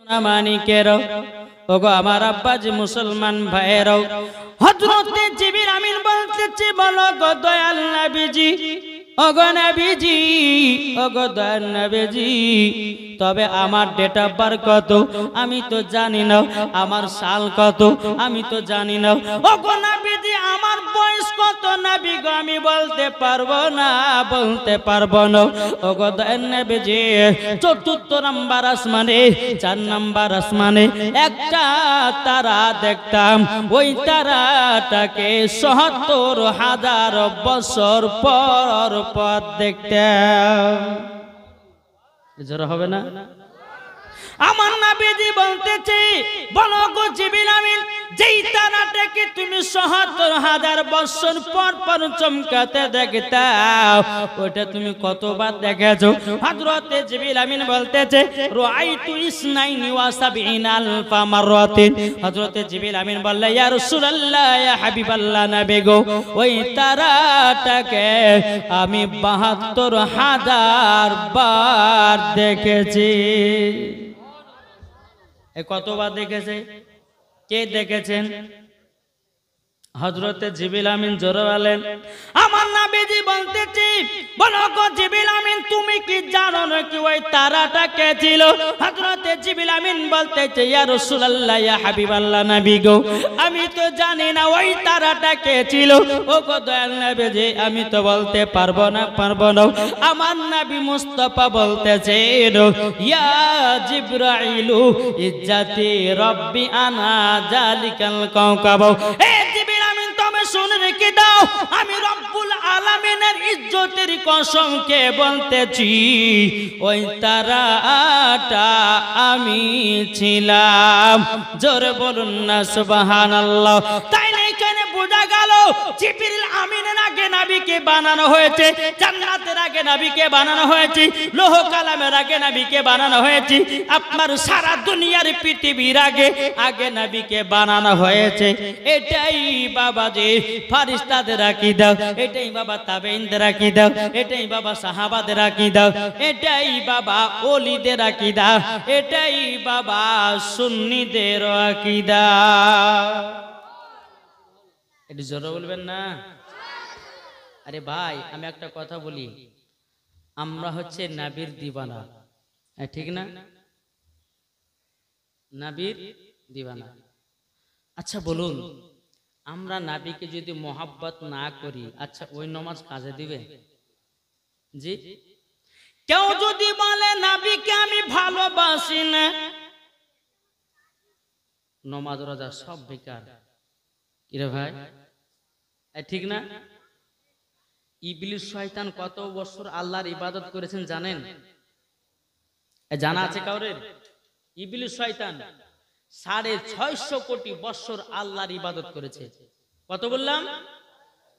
মানিকেরাও ওগো আমার আব্বাজি মুসলমান ভাইয়েরাও হযরতে জিবরিল আমিন বলতেছে বলো গো দয়াল নবীজি ওগো নবীজি ওগো দয়াল নবীজি তবে আমার ডেট অফ বার্থ কত আমি তো জানি না আমার সাল কত আমি তো জানি না ওগো নবীজি আমার বয়স কত নবী গো আমি বলতে পারবো না ওগো দয়াল নবীজি চতুর্থ নাম্বার আসমানে 4 নাম্বার আসমানে একটা তারা দেখতাম ওই তারাটাকে ৭০,০০০ বছর পর পর দেখতাম জোর হবে না আমার নবীজি বলতেছে বলো গো জিবরিল আমিন যেই তারাটাকে তুমি ৭০,০০০ বছর পর পর চমকাতে দেখতাও ওটা তুমি কতবার দেখেছো হযরতে জিবরিল আমিন বলতেছে রাআইতু ইসনাইনি ওয়া সাবঈনা আলফা মাররাতিন হযরতে জিবরিল আমিন বললে ইয়া রাসূলুল্লাহ ইয়া হাবিবাল্লাহ নবী গো ওই তারাটাকে আমি ৭২,০০০ বার দেখেছি কতবার দেখেছে কে দেখেছেন হযরতে জিবরিল আমিন জোরে বলেন আমার নবীজি বলতেছি বলো গো জিবরিল আমিন তুমি কি জানো না কি ওই তারাটা কে ছিল হযরতে জিবরিল আমিন বলতেছে ইয়া রাসূলুল্লাহ ইয়া হাবিবাল্লাহ নবী গো আমি তো জানি না ওই তারাটা কে ছিল ও গো দয়াল নবীজি আমি তো বলতে পারবো না আমার নবী মুস্তাফা বলতেছে ইয়া জিবরাইলু ইজ্জতি রব্বি আনা জালিকাল কাওকাব এ জিবরিল আমিন তুমি শুনে রেখে দাও আমি রব্বুল আলামিনের ইজ্জতের কসম কে বলতেছি ওই তারাটা আমি ছিলাম জোরে বলুন না সুবহানাল্লাহ তাইলে এখানে বোঝা গেল জিবরিল আমিনের আগে নবীকে বানানো হয়েছে জান্নাতের আগে নবীকে বানানো হয়েছে লৌহ কালামের আগে নবীকে বানানো হয়েছে আপনার সারা দুনিয়ার পৃথিবীর আগে নবীকে বানানো হয়েছে এটাই বাবা যে ফেরেশতাদের আকীদা এটাই বাবা তাবেঈনদের আকীদা এটাই বাবা সাহাবাদের আকীদা এটাই বাবা ওলিদের আকীদা এটাই বাবা সুন্নিদের আকীদা এটা জোরে বলবেন না আরে ভাই আমি একটা কথা বলি আমরা হচ্ছে নবীর দিওয়ানা ঠিক না নবীর দিওয়ানা আচ্ছা বলুন আমরা নবীকে যদি মোহাব্বত না করি আচ্ছা ওই নামাজ কাজে দিবে জি কেউ যদি বলে নবীকে আমি ভালোবাসি না নামাজ রোজা সব বেকার কিরে ভাই ঠিক না ইবলিস শয়তান কত বছর আল্লাহর ইবাদত করেছেন জানেন জানা আছে কাউরে ইবলিস শয়তান ৬৫০ কোটি বছর আল্লাহর ইবাদত করেছে কত বললাম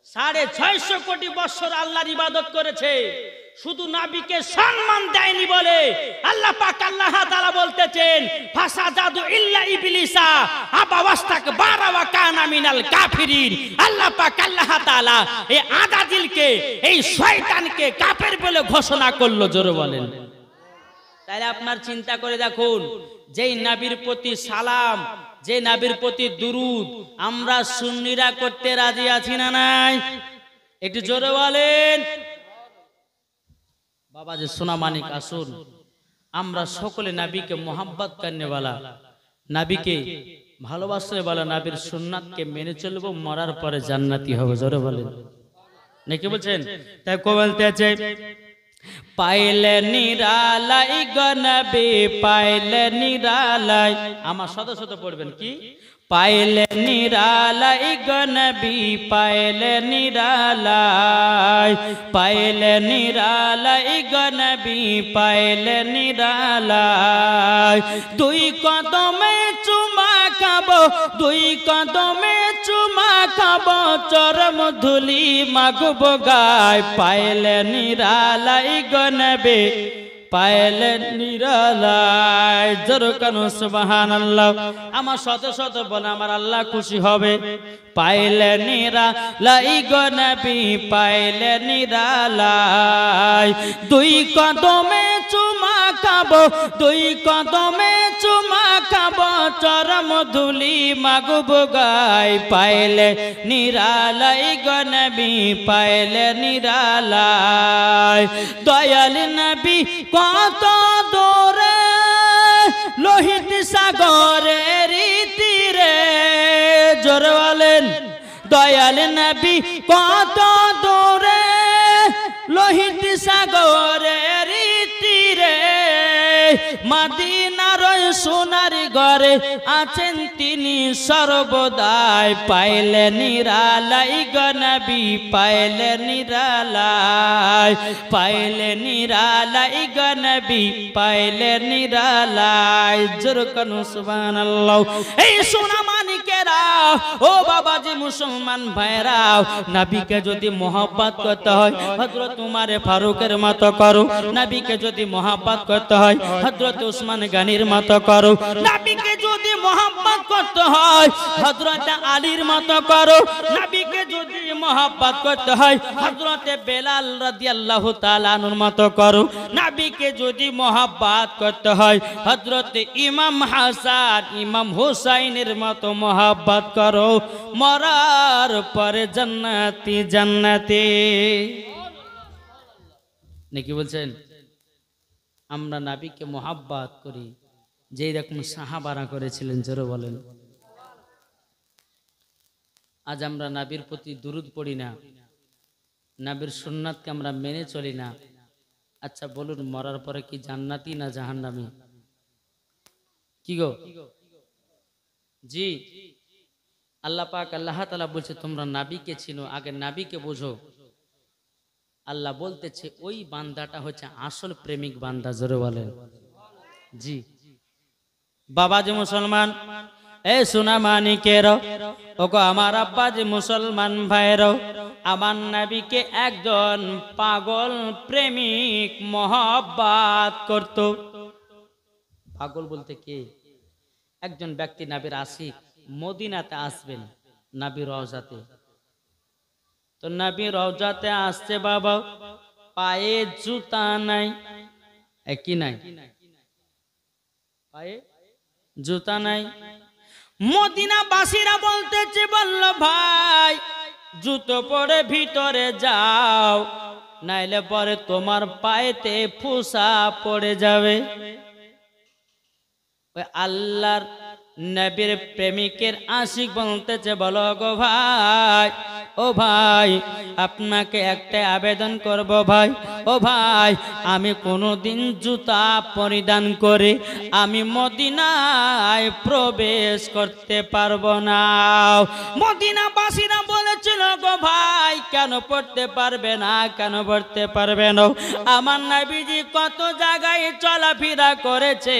৬৫০ কোটি বছর আল্লাহর ইবাদত করেছে শুধু নবীকে সম্মান দেয়নি বলে আল্লাহ পাক আল্লাহ তাআলা বলতেছেন ফাসাজাদু ইল্লা ইবলিসা আবা ওয়াস্তাকবারা ওয়া কানা মিনাল কাফিরিন আল্লাহ পাক আল্লাহ তাআলা এই আদাদিলকে এই শয়তানকে কাফের বলে ঘোষণা করলো জোরে বলেন তাহলে আপনার চিন্তা করে দেখুন যেই নবীর প্রতি সালাম যে নবীর প্রতি দুরুদ আমরা সুন্নিরা করতে রাজি আছি না নাই একটু জোরে বলেন বাবা যে সোনা মানিক আসুন আমরা সকলে নবীকে মোহাব্বত করনে वाला নবীকে ভালোবাসনে वाला নবীর সুন্নাতকে মেনে চলবো মরার পরে জান্নাতি হবে জোরে বলেন নাকি বলছেন তাই কো বলতে আছে পাইলে নিরালাই গনবী পাইলে নিরালাই আমার শত শত পড়বেন কি পাইলে নিরালাই গনবী পাইলে নিরালাই পাইলে নিরালাই গনবী পাইলে নিরালাই দুই কদমে চুমা খাবো দুই কদমে চুমা খাবো চরম ধুলি মাগবো গায় পাইলে নিরালাই গনবী পাইলে নিরালাই জোরে কানো সুবহানাল্লাহ আমার শত শত বলে আমার আল্লাহ খুশি হবে পাইলে নিরালাই গো নবী পাইলে নিরালাই দুই কদমে চুমা খাবো দুই কদমে চুমা চরম ধুলি মাগব গায় পাইলে নিরালাই গনবি পাইলে নিরালাই দয়াল নবী কত দূরে লোহিত সাগরের তীরে জোরে বলেন দয়াল নবী কত দূরে লোহিত সাগরের তীরে মদিনার সোনার ঘরে আছেন তিনি সর্বদাই পাইলে নিরালাই গনবি পাইলে নিরালাই পাইলে নিরালাই গনবি পাইলে নিরালাই জোরে কোন সুবহানাল্লাহ এই সোনা মানিকেরা ও বাবাজি মুসলমান ভাইরা নবীকে যদি মোহাব্বত করতে হয় হযরত উমর ফারুকের মতো করো নবীকে যদি মোহাব্বত করতে হয় হযরত উসমান গনির মতো করো নবীকে যদি মোহাব্বত করতে হয় হযরত আলীর মতো করো নবীকে যদি মোহাব্বত করতে হয় হযরত বেলাল রাদিয়াল্লাহু তাআলা আনহুর মতো করো নবীকে যদি মোহাব্বত করতে হয় হযরত ইমাম হাসান ইমাম হুসাইনের মতো মোহাব্বত করো মরার পরে জান্নাতি জান্নাতে নাকি বলছেন আমরা নবীকে মোহাব্বত করি যেই রকম সাহাবারা করেছিলেন জোরে বলেন আজ আমরা নবীর প্রতি দুরূদ পড়ি না নবীর সুন্নাতকে আমরা মেনে চলি না আচ্ছা বলুন মরার পরে কি জান্নাতি না জাহান্নামী কি গো জি আল্লাহ পাক আল্লাহ তাআলা বলছে তোমরা নবীকে চিনো আগে নবীকে বুঝো আল্লাহ বলতেছে ওই বান্দাটা হচ্ছে আসল প্রেমিক বান্দা জোরে বলেন জি বাবাজি মুসলমান এ সোনা মানিকেরও ওগো আমার আব্বাজি মুসলমান ভাইয়েরও আমার নবীকে একজন পাগল প্রেমিক মোহাব্বত করত পাগল বলতে কে একজন ব্যক্তি নবীর আশিক মদিনাতে আসবেন নবীর রওজাতে তো নবী রওজাতে আসছে বাবা পায়ে জুতা নাই কি নাই পায়ে জুতা নাই মদিনাবাসীরা বলতেছে বলল ভাই জুতো পরে ভিতরে যাও নাইলে পরে তোমার পায়েতে ফুসা পড়ে যাবে ওই আল্লাহর নবীর প্রেমিকের আশিক বলতেছে বলো গো ভাই ও ভাই আপনাকে একটা আবেদন করব ভাই ও ভাই আমি কোনোদিন জুতা পরিধান করে আমি মদিনায় প্রবেশ করতে পারবো না মদিনাবাসীরা বলেছিল গো ভাই কেন পড়তে পারবে না কেন পড়তে পারবে না আমার নবীজি কত জায়গায় চলাফেরা করেছে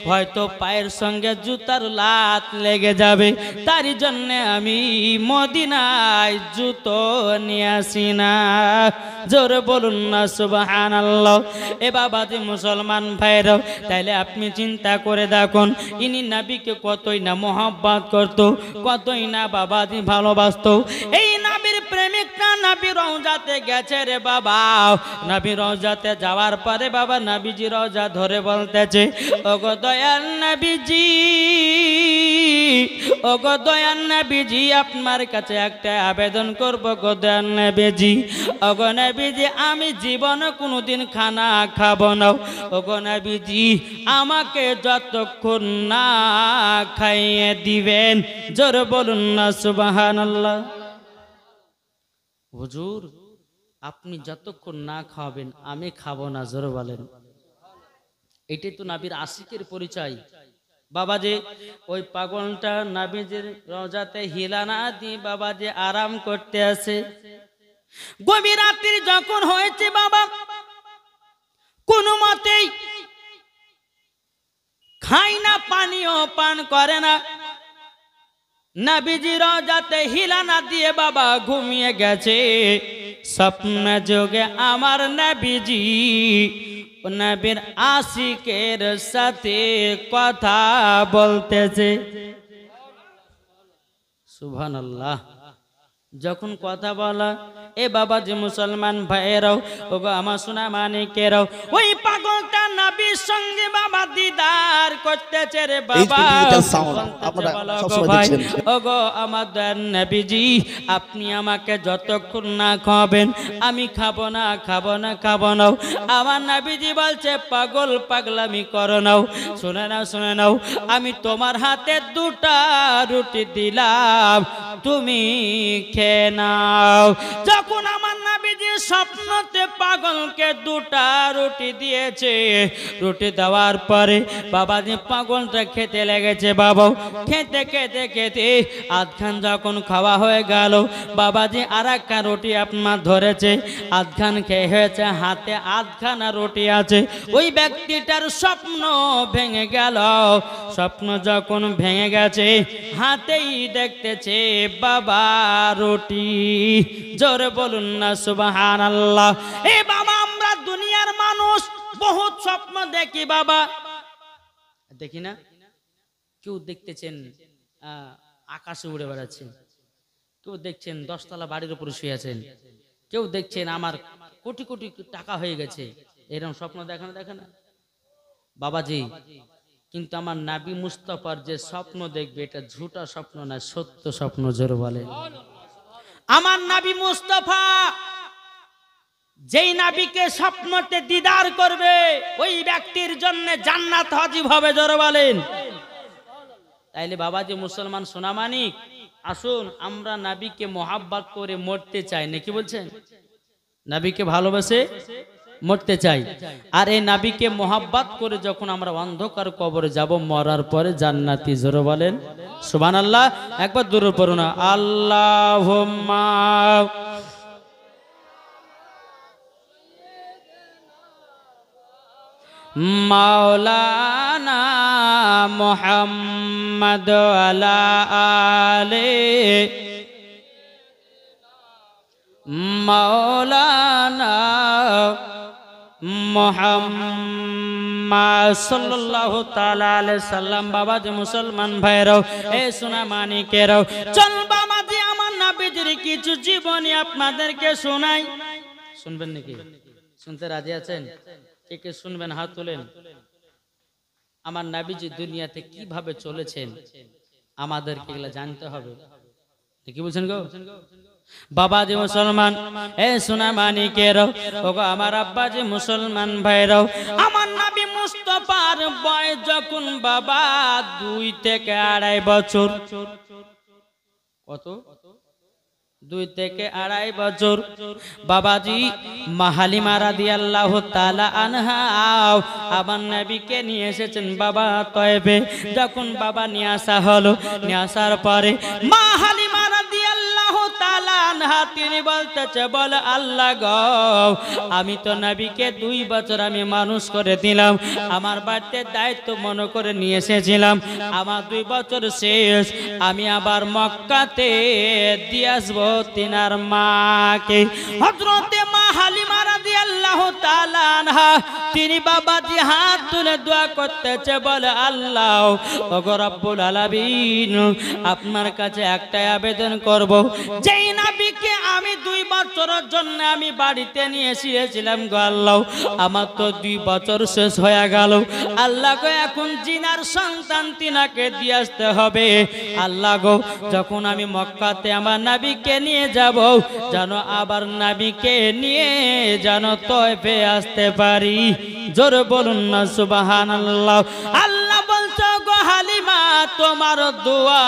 হয়তো পায়ের সঙ্গে জুতার লাত লেগে যাবে তারই জন্য আমি মদিনায় জুতো নিয়ে আসি না জোরে বলুন না সুবহানাল্লাহ এ বাবাজি মুসলমান ভাইরা তাইলে আপনি চিন্তা করে দেখুন ইনি নবীকে কতই না মোহাব্বত করত কতই না বাবাজি ভালোবাসতো এই নবীর প্রেমিকটা নবী রওজাতে গেছে রে বাবা নবী রওজাতে যাওয়ার পরে বাবা নবীজি রওজা ধরে বলতেছে ওগো দয়াল নবীজি ওগো দয়াল নবীজি আপনার কাছে একটা আবেদন করব গো দয়াল নবীজি ওগো নবীজি আমি জীবনে কোনোদিন খানা খাবো না ওগো নবীজি আমাকে যতক্ষণ না খাইয়ে দিবেন জোরে বলুন না সুবহানাল্লাহ হুজুর আপনি যতক্ষণ না খাবেন আমি খাবো না জোরে বলেন এটাই তো নবীর আশিকের পরিচয় বাবাজি ওই পাগলটা নবীজির রওজাতে হিলানা দিয়ে বাবাজি আরাম করতে আছে গভীর রাত্রি যখন হয়েছে বাবা কোনো মতেই খায় না পানিও পান করে না নবীজি রওজাতে হিলানা দিয়ে বাবা ঘুমিয়ে গেছে স্বপ্ন যোগে আমার নবীজি নবীর আশিকের সাথে কথা বলতেছে সুবহানাল্লাহ যখন কথা বলা এ বাবা যে মুসলমান ভাইয়েরাও, ওগো আমার সোনা মানিকেরাও, ওই পাগলটা নবীর সঙ্গে বাবা দিদার করতেছে রে বাবা। ভাই ওগো আমার দয়ার নবীজি, আপনি আমাকে যতক্ষণ না খাবেন আমি খাবো না, খাবো না, খাবো না। আমার নবীজি বলছে পাগল পাগলামি করো নাও, শুনে নাও, শুনে নাও, আমি তোমার হাতে দুটা রুটি দিলাম, তুমি খেয়ে নাও। যখন আমার নবীজি স্বপ্নতে পাগলকে দুটা রুটি দিয়েছে, রুটি দেওয়ার পরে বাবাজি পাগলটা খেতে লেগেছে। বাবা খেতে খেতে খেতে আধখান যখন খাওয়া হয়ে গেল, বাবাজি আর একটা রুটি আপনার ধরেছে, আধখান খেয়ে হয়েছে, হাতে আধখানা রুটি আছে। ওই ব্যক্তিটার স্বপ্ন ভেঙে গেল। স্বপ্ন যখন ভেঙে গেছে, হাতেই দেখতেছে বাবা রুটি। জোরে বলুন না সুবহানাল্লাহ। এ বাবা, আমরা দুনিয়ার মানুষ বহুত স্বপ্ন দেখি বাবা, দেখি না? কেউ দেখতেছেন আকাশে উড়ে বেড়াচ্ছেন, কেউ দেখছেন 10 তলা বাড়ির উপরে শুয়ে আছেন, কেউ দেখছেন আমার কোটি কোটি টাকা হয়ে গেছে। এরকম স্বপ্ন দেখে না, দেখে না বাবাজি? কিন্তু আমার নবী মুস্তাফার যে স্বপ্ন দেখবে, এটা ঝুটা স্বপ্ন না, সত্য স্বপ্ন। জোরে বলেন। আমার নবী মুস্তাফা যেই নবীকে স্বপ্নতে দিদার করবে, ওই ব্যক্তির জন্য জান্নাত হাজিব হবে। জোরে বলেন। তাইলে বাবাজি মুসলমান সোনামানিক, আসুন আমরা নবীকে মোহাব্বত করে মরতে চাই, নাকি বলছেন? নবীকে ভালোবেসে মরতে চাই। আর এই নবীকে মোহাব্বত করে যখন আমরা অন্ধকার কবরে যাব, মরার পরে জান্নাতি। জোরে বলেন সুবহানাল্লাহ। একবার দূরে পড়ুন না, আল্লাহুম্মা মাওলানা মুহাম্মদ আলা আলে মাওলানা মুহাম্মদ সাল্লাল্লাহু তাআলা আলাইহি সাল্লাম। বাবা যে মুসলমান ভাইরাও, এ সোনা মানিকেরাও, চল বাবা যে আমার নবীজির কিছু জীবনী আপনাদেরকে শোনাই। শুনবেন নাকি? শুনতে রাজি আছেন? কে কে শুনবেন হাত তোলেন। আমার নবীজি দুনিয়াতে কিভাবে চলেছেন আমাদেরকে এগুলা জানতে হবে, কি বলছেন গো বাবা যে মুসলমান? এ সোনা মানিকেরাও, ওগো আমার আব্বা যে মুসলমান ভাইরাও, আমার নবী মুস্তাফার বয়স যখন বাবা 2 থেকে 2.5 বছর। কত? 2 থেকে 2.5 বছর। বাবাজি মা হালিমা রাদিয়াল্লাহু তাআলা আনহা আমার নবীকে নিয়ে এসেছেন বাবা তয়েবে। যখন বাবা নিয়ে আসা হলো, নিয়ে আসার পরে মা হালিমা রাদিয়াল্লাহু তাআলা আনহা তিনি বলতেছে, বল আল্লাহ গো, আমি তো নবীকে 2 বছর আমি মানুষ করে দিলাম, আমার বাড়িতে দায়িত্ব মনে করে নিয়ে এসেছিলাম। আমার 2 বছর শেষ, আমি আবার মক্কাতে দিয়ে আসবো তিনার মাকে। হযরতে মা হালিমা রাদিয়াল্লাহু তাআলা আনহা তিনি বাবাজি হাত তুলে দোয়া করতেছে, বলে আল্লাহ ওগো রব্বুল আলামিন, আপনার কাছে একটাই আবেদন করব, যেই নবীকে আমি 2 বছরের জন্য আমি বাড়িতে নিয়ে এসেছিলাম গো আল্লাহ, আমার তো 2 বছর শেষ হয়ে গেল। আল্লাহ গো, এখন জিনার সন্তান তিনাকে দিয়ে আসতে হবে। আল্লাহ গো, যখন আমি মক্কাতে আমার নবীকে নিয়ে যাব, যেন আবার নবীকে নিয়ে যেন তয়েফে আসতে পারি। জোরে বলুন না সুবহানাল্লাহ। আল্লাহ বলছো গো হালিমা, তোমার দোয়া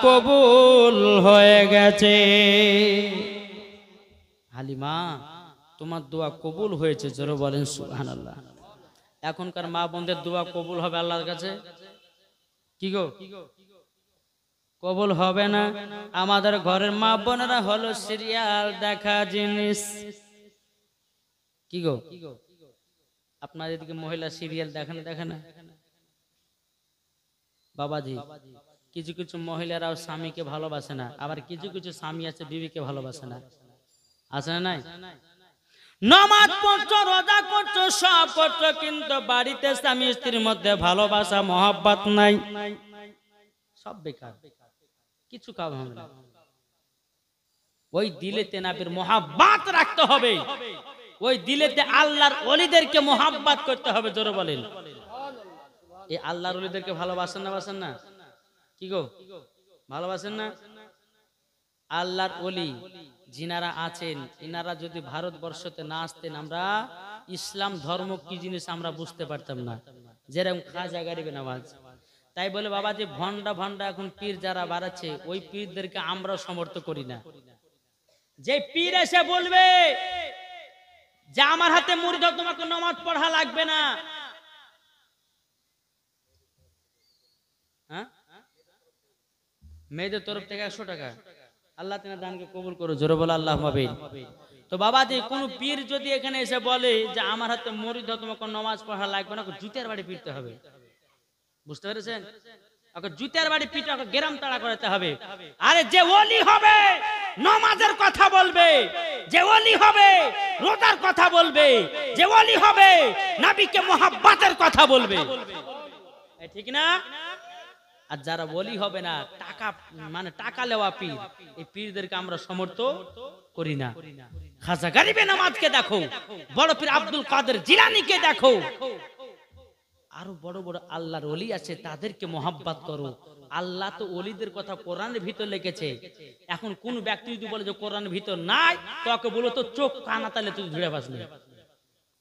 কবুল হয়ে গেছে। হালিমা, তোমার দোয়া কবুল হয়েছে। জোরে বলেন সুবহানাল্লাহ। এখনকার মা বোনদের দোয়া কবুল হবে আল্লাহর কাছে? কি গো, কবুল হবে না? আমাদের ঘরের মা বোনেরা হলো সিরিয়াল দেখা জিনিস। কি গো, আপনার এদিকে মহিলা সিরিয়াল দেখেন, দেখে না বাবাজি? কিছু কিছু মহিলারাও স্বামীকে ভালোবাসে না, আবার কিছু কিছু স্বামী আছে বিবিকে ভালোবাসে না। আছে না নাই? নামাজ পড়ছো, রোজা করছো, সব করছো, কিন্তু বাড়িতে স্বামী স্ত্রীর মধ্যে ভালোবাসা মহব্বত নাই, সব বেকার, কিছু কাজ হবে না। ওই দিলেতে নবীর মোহাব্বত রাখতে হবে, ওই দিলেতে আল্লাহর ওলিদেরকে মোহাব্বত করতে হবে। জোরে বলেন, এই আল্লাহর ওলিদেরকে ভালোবাসেন না? বাসেন না? কি গো, ভালোবাসেন না? আল্লাহর ওলি যিনারা আছেন, ইনারা যদি ভারতবর্ষতে না আসতেন, আমরা ইসলাম ধর্ম কি জিনিস আমরা বুঝতে পারতাম না। যেরকম খাজা গরিব নওয়াজ। তাই বলে বাবা যে ভন্ডা ভন্ডা এখন পীর যারা বাড়াচ্ছে, ওই পীরদেরকে আমরা সমর্থন করি না। যে পীর এসে বলবে যে আমার হাতে মুড়ি দাও, তোমাকে নামাজ পড়া লাগবে না, হ্যাঁ, মেয়েদের তরফ থেকে 100 টাকা, আল্লাহ তেনার দানকে কবুল করো। জোরে বলো আল্লাহ মাবিন। তো বাবা যে কোন পীর যদি এখানে এসে বলে যে আমার হাতে মুড়ি দাও, তোমাকে নামাজ পড়া লাগবে না, জুতের বাড়ি পিটতে হবে। বুঝতে পেরেছেন? ওকে জুতের বাড়ি পিটে ওকে গেরাম তাড়া করাতে হবে। আরে যে ওলি হবে নামাজের কথা বলবে, যে ওলি হবে রোজার কথা বলবে, যে ওলি হবে নবীকে মোহাব্বতের কথা বলবে, ঠিক না? আর যারা ওলি হবে না, টাকা মানে টাকা লেওয়া পীর, এই পীরদেরকে আমরা সমর্থন করি না। খাজা গরিবে নওয়াজকে দেখো, বড় পীর আব্দুল কাদের জিলানীকে দেখো, আরো বড় বড় আল্লাহর ওলি আছে, তাদেরকে মোহাব্বত করো। আল্লাহ তো ওলিদের কথা কোরআনের ভিতর লিখেছে। এখন কোন ব্যক্তি যদি বলে যে কোরআনের ভিতর নাই, তোকে বলো তো চোখ কানা তালে তুই ধরে বাসনি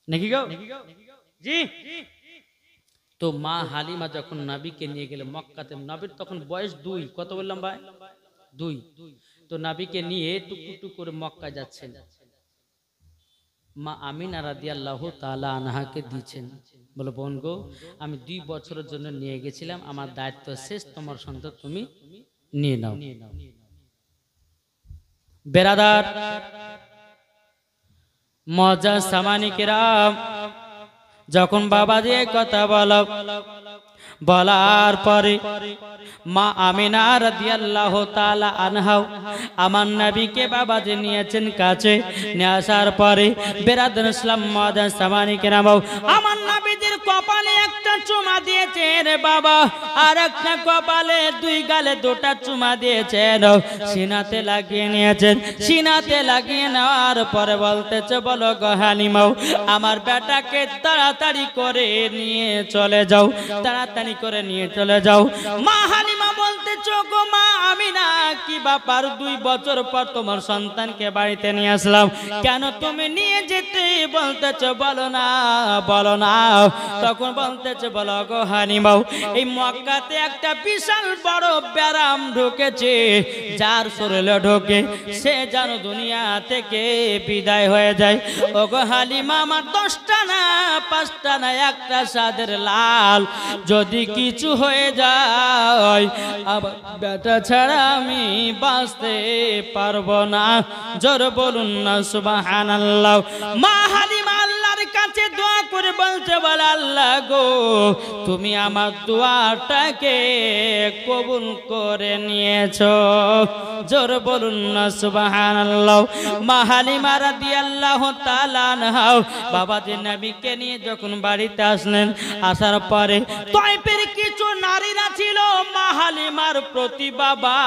নাকি গো? জি। তো মা হালিমা যখন নবীকে নিয়ে গেলে মক্কাতে, নবীর তখন বয়স 2, কত বললাম ভাই? 2। তো নবীকে নিয়ে টুকটুক করে মক্কা যাচ্ছেন। মা আমিনা রাদিয়াল্লাহু তাআলা আনহাকে দিয়েছেন, বলে বোন গো, আমি 2 বছরের জন্য নিয়ে গেছিলাম, আমার দায়িত্ব শেষ, তোমার সন্তান তুমি নিয়ে নাও। বেরাদার মজা সামানি কিরাম, যখন বাবা দিয়ে কথা বলার পরে মা আমিনা রাদিয়াল্লাহু তাআলা আনহা আমার নবীকে বাবা যে নিয়েছেন কাছে, নিয়ে আসার পরে বেরাদার ইসলাম মজা সামানি কিরাম, আমার নবীদের কপালে একটা চুমা দিয়েছেন বাবা, আর একটা কপালে 2 গালে 2টা চুমা দিয়েছেন, সিনাতে লাগিয়ে নিয়েছেন। সিনাতে লাগিয়ে নেওয়ার পরে বলতেছে, বলো গো হালিমা, আমার বেটাকে তাড়াতাড়ি করে নিয়ে চলে যাও, তাড়াতাড়ি করে নিয়ে চলে যাও। মা হালিমা বলতেছে, গো মা আমিনা, কি ব্যাপার, 2 বছর পর তোমার সন্তানকে বাড়িতে নিয়ে আসলাম, কেন তুমি নিয়ে যেতে বলতেছো, বলো না, বলো না। তখন বলতেছে, বলো গো হালিমা, এই মক্কাতে একটা বিশাল বড় ব্যারাম ঢুকেছে, যার শরীরে ঢোকে সে যেন দুনিয়া থেকে বিদায় হয়ে যায়। ও গো হালিমা, আমার 10টা না 5টা না, একটা সাদের লাল, যদি কিছু হয়ে যায় আবার বেটা ছাড়া আমি বাঁচতে পারবো না। জোর বলুন না সুবহানাল্লাহ। মা হালিমা আল্লাহর কাছে দোয়া করে বলছে, বলে আল্লাহ গো, তুমি আমার দোয়াটাকে কবুল করে নিয়েছো। জোর বলুন না সুবহানাল্লাহ। মা হালিমা রাদিয়াল্লাহু তাআলা আনহা বাবাজি নবীকে নিয়ে যখন বাড়িতে আসলেন, আসার পরে তায়েফের কিছু নারীরা ছিল, মা হালিমার প্রতি বাবা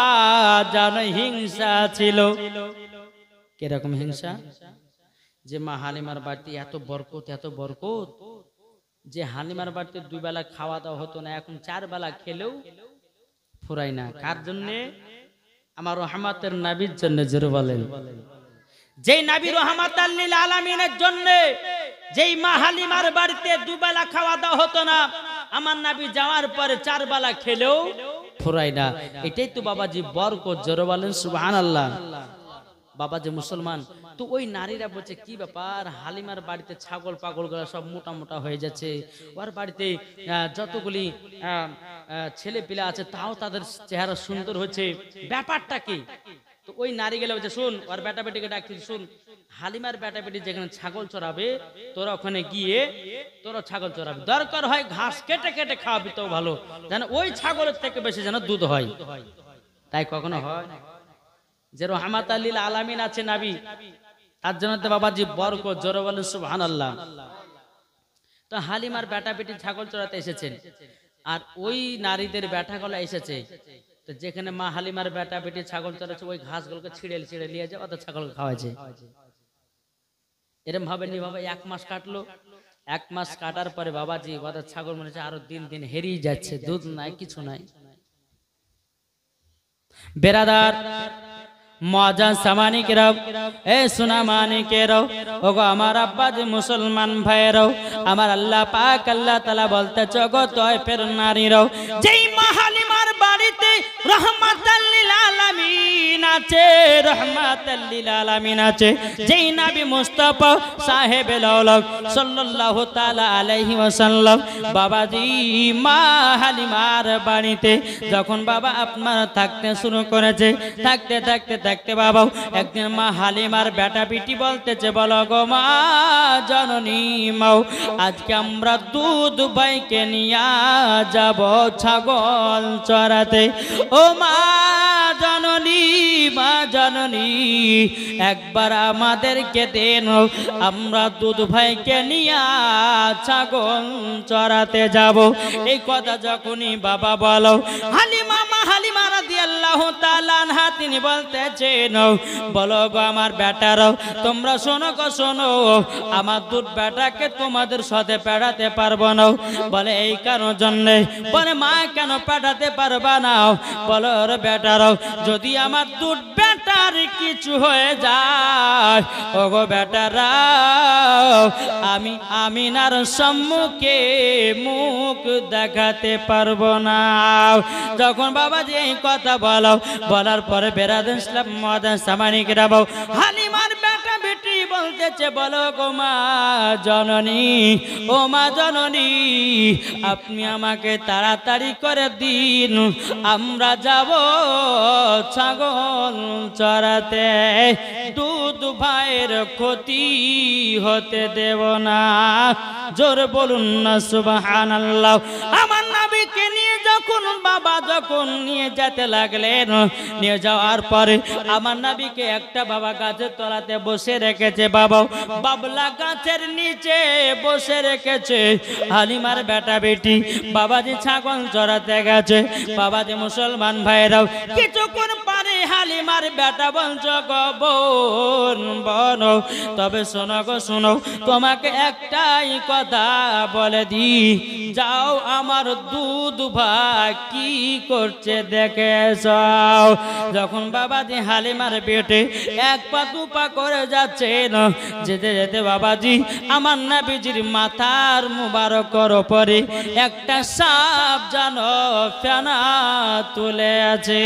জানো হিংসা ছিল। কিরকম হিংসা? যে মা হালিমার বাড়িতে এত বরকত, এত বরকত, যে হালিমার বাড়িতে 2 বেলা খাওয়া দাওয়া হতো না, এখন 4 বেলা খেলেও ফুরায় না। কার জন্য? আমার রহমাতের নবীর জন্য। জোরে বলেন, যেই নবী রহমাতাল লিল আলামিনের জন্য, যেই মা হালিমার বাড়িতে 2 বেলা খাওয়া দাওয়া হতো না, আমার নবী যাওয়ার পরে 4 বেলা খেলেও ফুরায় না। এটাই তো বাবাজি বরকত। জোরে বলেন সুবহানাল্লাহ। বাবাজি মুসলমান, তো ওই নারীরা বলছে, কি ব্যাপার, হালিমার বাড়িতে ছাগল পাগল গুলা সব মোটা মোটা হয়ে যাচ্ছে, ওর বাড়িতে যতগুলি ছেলে পিলা আছে তাও তাদের চেহারা সুন্দর হচ্ছে, ব্যাপারটা কি? তো ওই নারী গেলে বলছে, শুন, ওর বেটা বেটিকে ডাকতে, শুন, হালিমার বেটা বেটি যেখানে ছাগল চড়াবে, তোরা ওখানে গিয়ে তোরা ছাগল চড়াবে, দরকার হয় ঘাস কেটে কেটে খাওয়াবি, তো ভালো, যেন ওই ছাগলের থেকে বেশি যেন দুধ হয়। তাই কখনো হয়? যে রহমাতাল লিল আলামিন আছে নবী, তার জন্য তো বাবাজি বরকত। জোরে বলেন সুবহানাল্লাহ। তো হালিমার বেটা বেটি ছাগল চড়াতে এসেছেন, আর ওই নারীদের বেটাগুলো এসেছে। তো যেখানে মা হালিমার বেটা বেটি ছাগল চড়াচ্ছে ওই ঘাসগুলোকে ছিঁড়ে ছিঁড়ে নিয়ে যায় ওদের ছাগল খাওয়াছে। এরম ভাবে নি বাবা 1 মাস কাটলো। 1 মাস কাটার পরে বাবাজি ওদের ছাগল মনে হচ্ছে আরো দিন দিন হেরিয়ে যাচ্ছে, দুধ নাই কিছু নাই। বেরাদার মজা সামানিকেরাও, এ সোনা মানিকেরাও, ওগো আমার আব্বাজি মুসলমান ভাইয়েরাও, আমার আল্লাহ পাক আল্লাহ তাআলা বলতে জগতয় ফের নারীরাও, যেই মা হালিমার বাড়িতে রহমাতাল লিল আলামিন আছে, রহমাতাল লিল আলামিন আছে, যেই নবী মুস্তাফা সাহেবে লাউলাক সাল্লাল্লাহু তাআলা আলাইহি ওয়াসাল্লাম বাবাজি মা হালিমার বাড়িতে যখন বাবা আপনার থাকতে শুরু করেছে, থাকতে থাকতে থাকতে বাবা একদিন মা হালিমার বেটা বিটি বলতেছে, বলো গো মা জননী মাও, আজকে আমরা দুধ ভাইকে নিয়ে যাব ছাগল চড়াতে। ও মা জননী, মা জননী একবার আমাদেরকে দেন, আমরা দুধ ভাইকে নিয়ে ছাগল চড়াতে যাব। এই কথা যখনই বাবা বলো, হালিমা মা হালিমা রাদিয়াল্লাহু তাআলা আনহা তিনি বলতেছেন, বলো গো আমার বেটারাও, তোমরা শোনো গো শোনো, আমার দুধ বেটাকে তোমাদের সাথে পাঠাতে পারবো না। বলে এই কারণ জন্যে। বলে মা কেন পাঠাতে পারবা না? বলো রে বেটারাও, যদি আমার দুধ বেটার কিছু হয়ে যায়, ও গো বেটারাও, আমি আমিনার সম্মুখে মুখ দেখাতে পারবো না। যখন বাবাজি এই কথা বলো, বলার পরে বেরাদ ইসলাম মদা সামানিক রাবাও হালিমার বেটা বেটি বলতেছে, বলো গো মা জননী, ও মা জননী আপনি আমাকে তাড়াতাড়ি করে দিন, আমরা যাব ছাগল চড়াতে, দুধ ভাইয়ের ক্ষতি হতে দেব না। জোরে বলুন না সুবহানাল্লাহ। আমার নবীকে নিয়ে যখন বাবা যখন নিয়ে যেতে লাগলেন, নিয়ে যাওয়ার পরে আমার নবীকে একটা বাবা গাছের তলাতে বসে রেখেছে, বাবা বাবলা গাছের নিচে বসে রেখেছে। হালিমার বেটা বেটি বাবাজি ছাগল চড়াতে গেছে। বাবাজি মুসলমান ভাইরাও কিছুক্ষণ পারে হালিমার বেটা বলছ গো বোন বোন, তবে শোনো গো শোনো, তোমাকে একটাই কথা বলে দি, যাও আমার দুধ ভাই কি করছে দেখে যাও। যখন বাবাজি হালিমার পেটে এক পা দু পা করে যাচ্ছে, যেতে যেতে বাবাজি আমার নবীজির মাথার মুবারকের উপরে একটা সাপ জানো ফেনা তুলে আছে।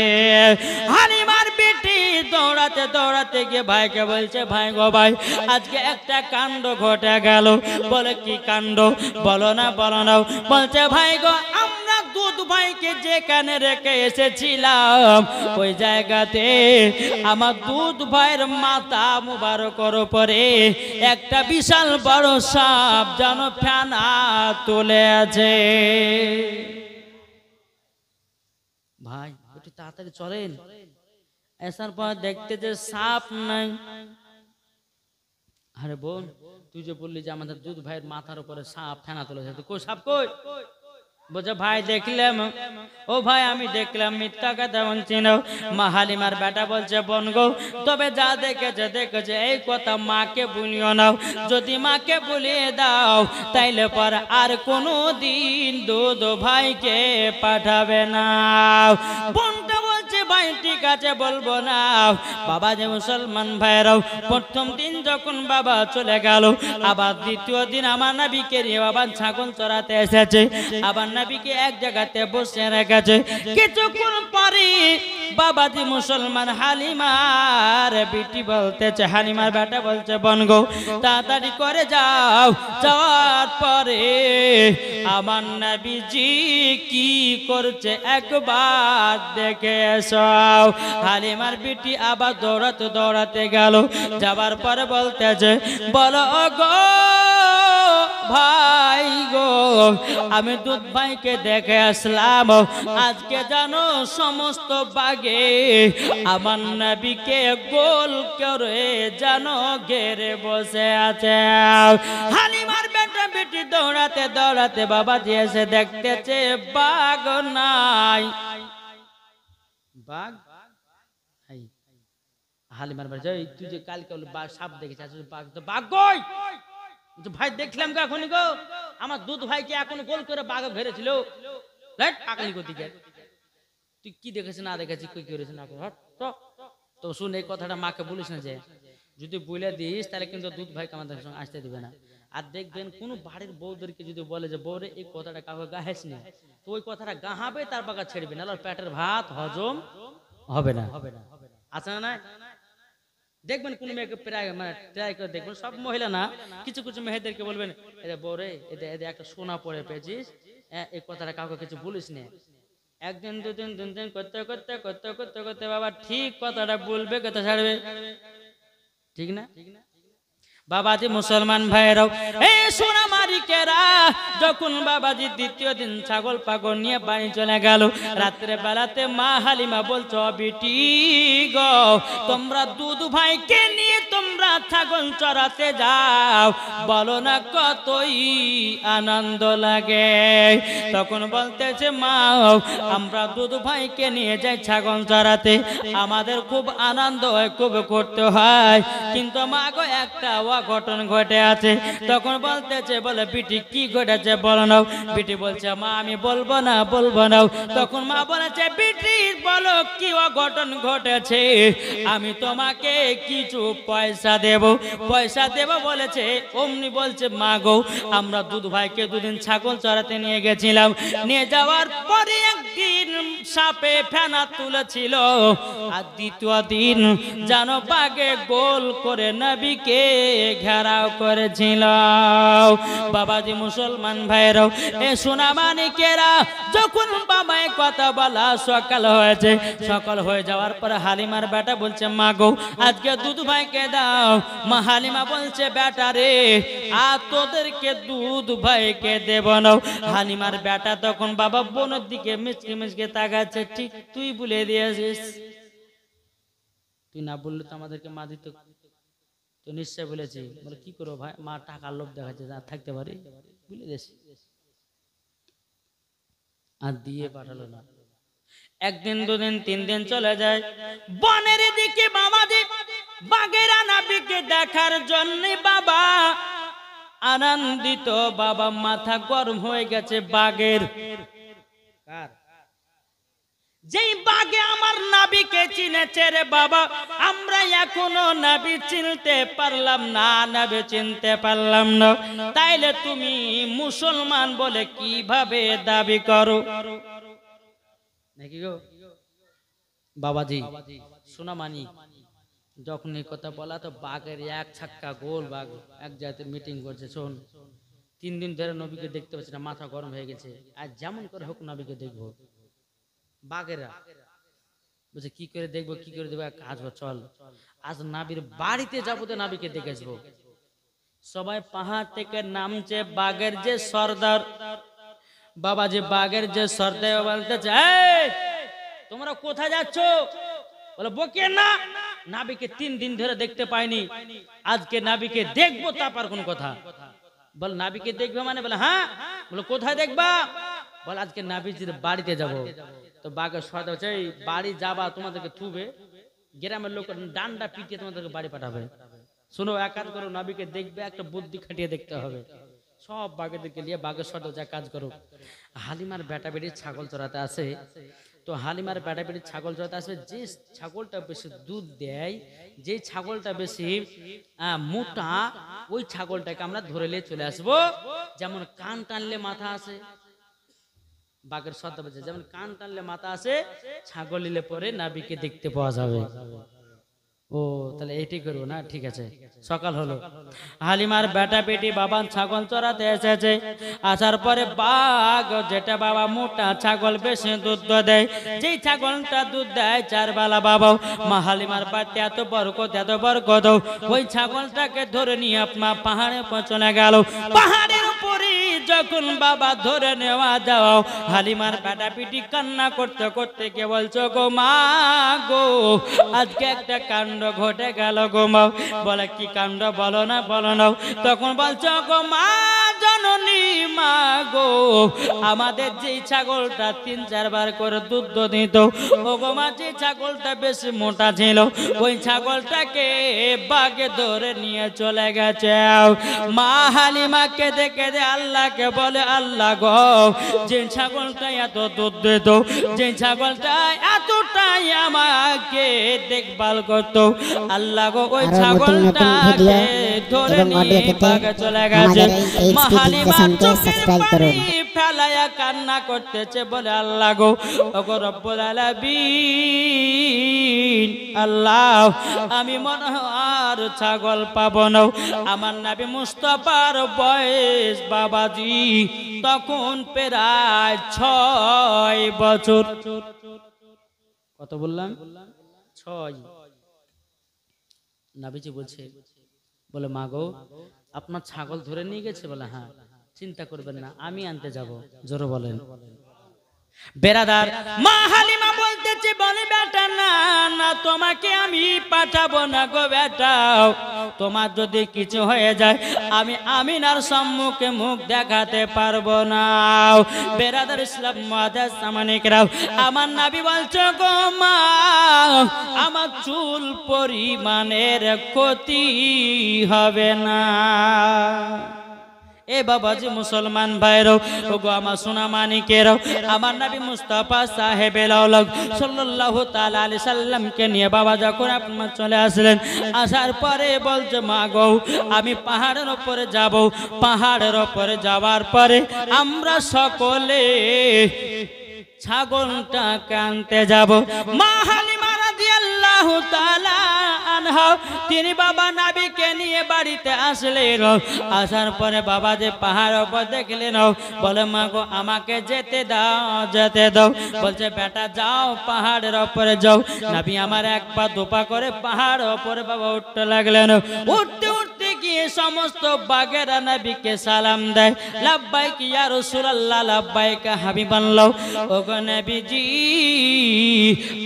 হালিমার বেটি দৌড়াতে দৌড়াতে গিয়ে ভাইকে বলছে, ভাই গো ভাই, আজকে একটা কাণ্ড ঘটে গেল। বলে কি কাণ্ড? বলো না বলো না। বলছে ভাই গো, আমরা দুধ ভাইকে যেখানে রেখে এসেছিলাম ওই জায়গাতে আমার দুধ ভাইয়ের মাথা মুবারকের উপরে একটা বিশাল বড় সাপ যেন ফেনা তুলে আছে। ভাই একটু তাড়াতাড়ি চলেন। আসার পর দেখতে যে সাপ নাই। আরে বোন, তুই যে বললি যে আমাদের দুধ ভাইয়ের মাথার উপরে সাপ ফেনা তুলেছে, কই সাপ কই? বলছে ভাই দেখলাম। ও ভাই আমি দেখলাম, মিথ্যা কথা বলছি না। মা হালিমার বেটা বলছে, বোন গো, তবে যা দেখেছে দেখেছে, এই কথা মাকে বলিও না। যদি মাকে বলিয়ে দাও তাইলে পর আর কোনো দিন দুধ ভাইকে পাঠাবে না। বোনটা বলছে ভাই ঠিক আছে বলবো না। বাবা যে মুসলমান ভাইরাও প্রথম দিন যখন বাবা চলে গেল, আবার দ্বিতীয় দিন আমার নবীকে নিয়ে বাবা ছাগল চড়াতে এসেছে। আবার নবীকে এক জায়গাতে বসে রেখেছে। কিছুক্ষণ পরে বাবাজি মুসলমান হালিমার বিটি বলতেছে, হালিমার বেটা বলছে, বোন গো তাড়াতাড়ি করে যাও। যাওয়ার পরে আমার নবীজি কি করছে একবার দেখে এসো। হালিমার বিটি আবার দৌড়াতে দৌড়াতে গেল। যাবার পরে বলতেছে, বলো গো ভাই গো, আমি দুধ ভাইকে দেখে আসলাম। আজকে জানো সমস্ত বাগে আমার নবীকে গোল করে জানো ঘেরে বসে আছে। হালিমার বেটা বেটি দৌড়াতে দৌড়াতে বাবা দিয়েছে, দেখতেছে বাঘ নাই। বাঘ হালিমার বাড়ি যাই, তুই যে কালকে সাপ দেখেছিস, বাঘ তো বাঘ কই? ভাই দেখলাম গো এখনই গো, আমার দুধ ভাইকে এখন গোল করে বাঘ ঘেরেছিল। তুই কি দেখেছিস না দেখেছিস, কি করেছিস না করে তো শুন, এই কথাটা মাকে বলিস না, যে যদি বলে দিস তাহলে কিন্তু দুধ ভাইকে আমাদের সঙ্গে আসতে দিবে না। আর দেখবেন কোন বাড়ির বউদেরকে যদি বলে যে বউরে এই কথাটা কাউকে গাহেস না, তো ওই কথাটা গাহাবে, তার বাগা ছেড়বে না, পেটের ভাত হজম হবে না। আছে না? দেখবেন কোন মেয়েকে প্রায় মানে ট্রাই করে দেখবেন, সব মহিলা না, কিছু কিছু মেয়েদেরকে বলবেন, এদের বউরে এদের একটা সোনা পরে পেয়েছিস, এই কথাটা কাউকে কিছু বলিস না। একদিন দুদিন তিনদিন করতে করতে করতে করতে করতে বাবা ঠিক কথাটা বলবে, কথা ছাড়বে, ঠিক না? বাবাজি মুসলমান ভাইরাও, এই সোনা মারিকেরা, যখন বাবাজি দ্বিতীয় দিন ছাগল পাগল নিয়ে বাড়ি চলে গেল, রাত্রে বেলাতে মা হালিমা বলছো, বিটি গো, তোমরা দুধ ভাইকে নিয়ে তোমরা ছাগল চড়াতে যাও, বলো না কতই আনন্দ লাগে। তখন বলতেছে, মা আমরা দুধ ভাইকে নিয়ে যাই ছাগল চড়াতে, আমাদের খুব আনন্দ হয়, খুব করতে হয়, কিন্তু মা গো একটা ঘটন ঘটে আছে। তখন বলতেছে, বলে বিটি কি ঘটেছে বলো না। বিটি বলছে, মা আমি বলবো না। তখন মা বলেছে, বিটি বলো কি ঘটন ঘটেছে, আমি তোমাকে কিছু পয়সা দেব বলেছে। অমনি বলছে, মা গো আমরা দুধ ভাইকে দুদিন ছাগল চড়াতে নিয়ে গেছিলাম, নিয়ে যাওয়ার পরে একদিন সাপে ফেনা তুলেছিল, আর দ্বিতীয় দিন জানো বাগে গোল করে নবীকে ঘেরাও করেছিল। বাবাজি মুসলমান ভাইরাও, এ সোনা মানিকেরা, যখন বাবায় কথা বলা সকাল হয়েছে, সকাল হয়ে যাওয়ার পর হালিমার বেটা বলছে, মা গো আজকে দুধ ভাইকে দাও। মা হালিমা বলছে, বেটা রে আর তোদেরকে দুধ ভাইকে দেব না। হালিমার বেটা তখন বাবা বোনের দিকে মিচকে তাকাচ্ছে, ঠিক তুই বলে দিয়েছিস, তুই না বললে তো আমাদেরকে মা দিত, তো নিশ্চয় বলেছি। বলে কি করবো ভাই, মা টাকার লোভ দেখাচ্ছে, না থাকতে পারি, বলে দিয়েছি, আর দিয়ে পাঠালো না। একদিন দুদিন তিন দিন চলে যায়, বনের দিকে বাবাজি বাঘেরা নাবিকে দেখার জন্য বাবা আনন্দিত, বাবা মাথা গরম হয়ে গেছে বাঘের। যেই বাঘে আমার নাবিকে চিনেছে রে বাবা, আমরা এখনো নাবি চিনতে পারলাম না, নাবি চিনতে পারলাম না, তাইলে তুমি মুসলমান বলে কিভাবে দাবি করো নাকি গো বাবাজি? শোনা মানি যখন এই কথা বলা, তো বাঘের এক ছাক্কা গোল বাঘ এক জায়গাতে মিটিং করছে, শোন 3 দিন ধরে নবীকে দেখতে পাচ্ছি না, মাথা গরম হয়ে গেছে, আর যেমন করে হোক নবীকে দেখবো। বাঘেরা বলছে, কি করে দেখবো, কি করে দেখবো, কাজ চল আজ নাবির বাড়িতে যাবো, তো নাবিকে দেখে আসবো। সবাই পাহাড় থেকে নামছে, বাঘের যে সর্দার, বাবা যে বাঘের যে সর্দার বলতেছে, তোমরা কোথায় যাচ্ছ? বলে, বকে না, নাবিকে 3 দিন ধরে দেখতে পাইনি, আজকে নাবিকে দেখবো, তারপর কোন কথা। বল নাবিকে দেখবে মানে? বলে হ্যাঁ। বলে কোথায় দেখবা? বল আজকে নাবিজির বাড়িতে যাব। তো বাঘের সর্দার বলছে, এই বাড়ি যাবা তোমাদেরকে থুবে, গ্রামের লোক ডান্ডা পিটিয়ে তোমাদেরকে বাড়ি পাঠাবে। শোনো, এক কাজ করো, নাবিকে দেখবে, একটা বুদ্ধি খাটিয়ে দেখতে হবে। সব বাঘেদেরকে নিয়ে বাঘের সর্দার যা কাজ করো। হালিমার বেটা বেটি ছাগল চড়াতে আসে, তো হালিমার বেটা বেটি ছাগল চড়াতে আসবে, যে ছাগলটা বেশি দুধ দেয়, যে ছাগলটা বেশি মোটা, ওই ছাগলটাকে আমরা ধরে নিয়ে চলে আসবো। যেমন কান টানলে মাথা আসে, বাঘের সর্দার বলছে, যেমন কান টানলে মাথা আসে, ছাগল নিলে পরে নাবিকে দেখতে পাওয়া যাবে। ও তাহলে এটাই করবো না, ঠিক আছে। সকাল হলো, হালিমার বেটা বেটি বাবা ছাগল চড়াতে এসেছে। আসার পরে বাঘ যেটা বাবা মোটা ছাগল বেশি দুধ দেয়, যেই ছাগলটা দুধ দেয় 4 বেলা বাবা, মা হালিমার বাড়িতে এত বরকত, ওই ছাগলটাকে ধরে নিয়ে আপনার পাহাড়ে চলে গেল। পাহাড়ের উপরে যখন বাবা ধরে নেওয়া যাও, হালিমার বেটা পিটি কান্না করতে করতে কে বলছো, গো মা গো, আজকে একটা কাণ্ড ঘটে গেল গো মা। বলে কি কাণ্ড, বলো না। তখন বলছো, গো মা জননী মা গো, আমাদের যে ছাগলটা 3-4 বার করে দুধ দিত, ও গো মা, যে ছাগলটা বেশি মোটা ছিল, ওই ছাগলটাকে বাগে ধরে নিয়ে চলে গেছে। মা হালিমা কেঁদে কেঁদে আল্লাহকে বলে, আল্লাহ গো, যে ছাগলটা এত দুধ দিত, যে ছাগলটা এতটাই আমাকে দেখভাল করতো, আল্লাহ গো, ওই ছাগলটাকে ধরে নিয়ে বাগে চলে গেছে। মা হালিমা ফেলায়া কান্না করতেছে, বলে আল্লাহ গো, ওগো রব্বুল আলামিন, আল্লাহ আমি মনে হয় আর ছাগল পাবো না। আমার নবী মুস্তাফার বয়স বাবাজি তখন প্রায় 6 বছর। কত বললাম? 6। নবীজি বলছে, বলে মা গো, আপনার ছাগল ধরে নিয়ে গেছে? বলে হ্যাঁ। চিন্তা করবেন না, আমি আনতে যাব। জোরে বলেন। বেরাদার, মা হালিমা বলতেছে, বলে বেটা না না, তোমাকে আমি পাঠাবো না গো বেটা, তোমার যদি কিছু হয়ে যায় আমি আমিনার সম্মুখে মুখ দেখাতে পারবো না। বেরাদার ইসলাম মুআজ্জাজ সামানিকরাও, আমার নবী বলছে গো মা, আমার চুল পরিমাণের ক্ষতি হবে না। এ বাবাজি মুসলমান ভাইরাও, ওগো আমার সোনা মানিকেরাও, আমার নবী মুস্তাফা সাহেবে আওলাদ সাল্লাল্লাহু তাআলা আলাইহি সাল্লামকে নিয়ে বাবা যখন আপনার চলে আসলেন, আসার পরে বলছে, মা গো, আমি পাহাড়ের উপরে যাব। পাহাড়ের উপরে যাওয়ার পরে আমরা সকলে ছাগলটাকে আনতে যাব। মা হালিমা রাদিয়াল্লাহু তাআলা আনহা, তিনি বাবা নবীকে নিয়ে বাড়িতে আসলেন। আসার পরে বাবা যে পাহাড় উপর দেখলেন, বলে মা গো, আমাকে যেতে দাও, যেতে দাও। বলছে বেটা যাও, পাহাড়ের উপরে যাও। নবী আমার 1 পা 2 পা করে পাহাড় উপরে বাবা উঠতে লাগলেন। উঠতে উঠতে গিয়ে সমস্ত বাগেরা নবীকে সালাম দেয়, লাব্বাইক ইয়া রাসূলুল্লাহ, লাব্বাইক হাবিবাল্লাহ। ওগো নবীজি,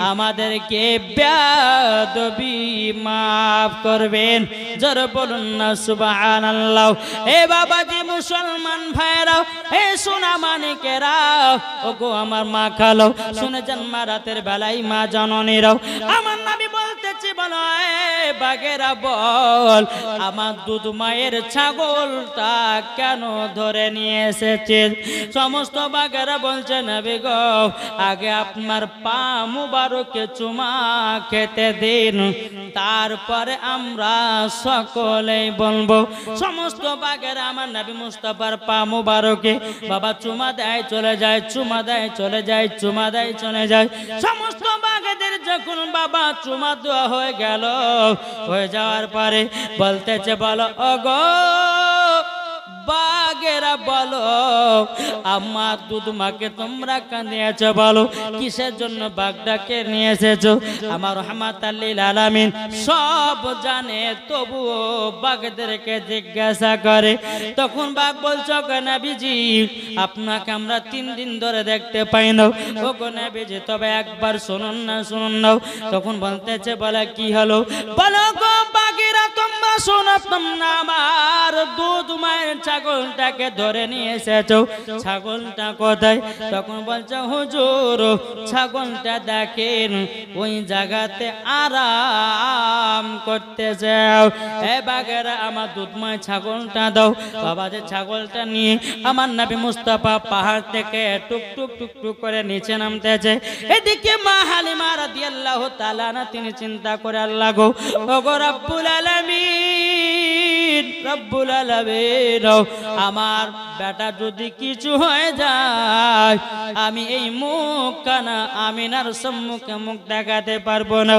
আমাদেরকে বেয়াদবি মাফ করবেন। জোরে বলুন না সুবহানাল্লাহ। এ বাবাজি মুসলমান ভাইরাও, এ সোনা মানিকেরাও, ওগো আমার মা খালো, শুনে যান মা, রাতের বেলায় মা জননীরাও, আমার নবী বলতেছে, বলো এ বাগেরা বল, আমার দুধ মায়ের ছাগলটা কেন ধরে নিয়ে এসেছে? সমস্ত বাগেরা বলছে, নবী গো, আগে আপনার পা মুবারকে চুমা খেতে দিন, তারপরে আমরা সকলেই বলবো। সমস্ত বাগেরা আমার নবী মুস্তাফার পা মুবারকে বাবা চুমা দেয়, চলে যায়, চুমা দেয়, চলে যায়, চুমা দেয়, চলে যায়। সমস্ত বাগেদের যখন বাবা চুমা দেওয়া হয়ে গেল, হয়ে যাওয়ার পরে বলতেছে, বলো ওগো বাগেরা বলো, আমার দুধ মাকে তোমরা কাঁদিয়েছ, বলো কিসের জন্য বাগটাকে নিয়ে এসেছো? আমার রাহমাতাল লিল আলামিন সব জানে, তবুও বাগদেরকে জিজ্ঞাসা করে। তখন বাগ বলছো, নবীজি আপনাকে আমরা 3 দিন ধরে দেখতে পাই না। ও গো নবীজি, তবে একবার শুনুন না, শুনুন না। তখন বলতেছে, বলে কি হলো? বলো গো বাগেরা, তোমরা শোনাতাম না, আমার দুধ মায়ের ছাগলটাকে ধরে নিয়ে এসেছো, ছাগলটা কোথায়? তখন বলছো, হুজুর ছাগলটা দেখেন ওই জায়গাতে আরাম করতে যাও। এ বাগেরা, আমার দুধময় ছাগলটা দাও। বাবা যে ছাগলটা নিয়ে আমার নবী মুস্তাফা পাহাড় থেকে টুক টুক টুক টুক করে নিচে নামতেছে। এদিকে মা হালিমা রাদিয়াল্লাহু তাআলা না, তিনি চিন্তা করে, আল্লাহ গো, ওগো রব্বুল আলামিন, রব্বুল আলামিন, আমার বেটা যদি কিছু হয়ে যায়, আমি এই মুখ কানা আমিনার সম্মুখে মুখ দেখাতে পারবো না।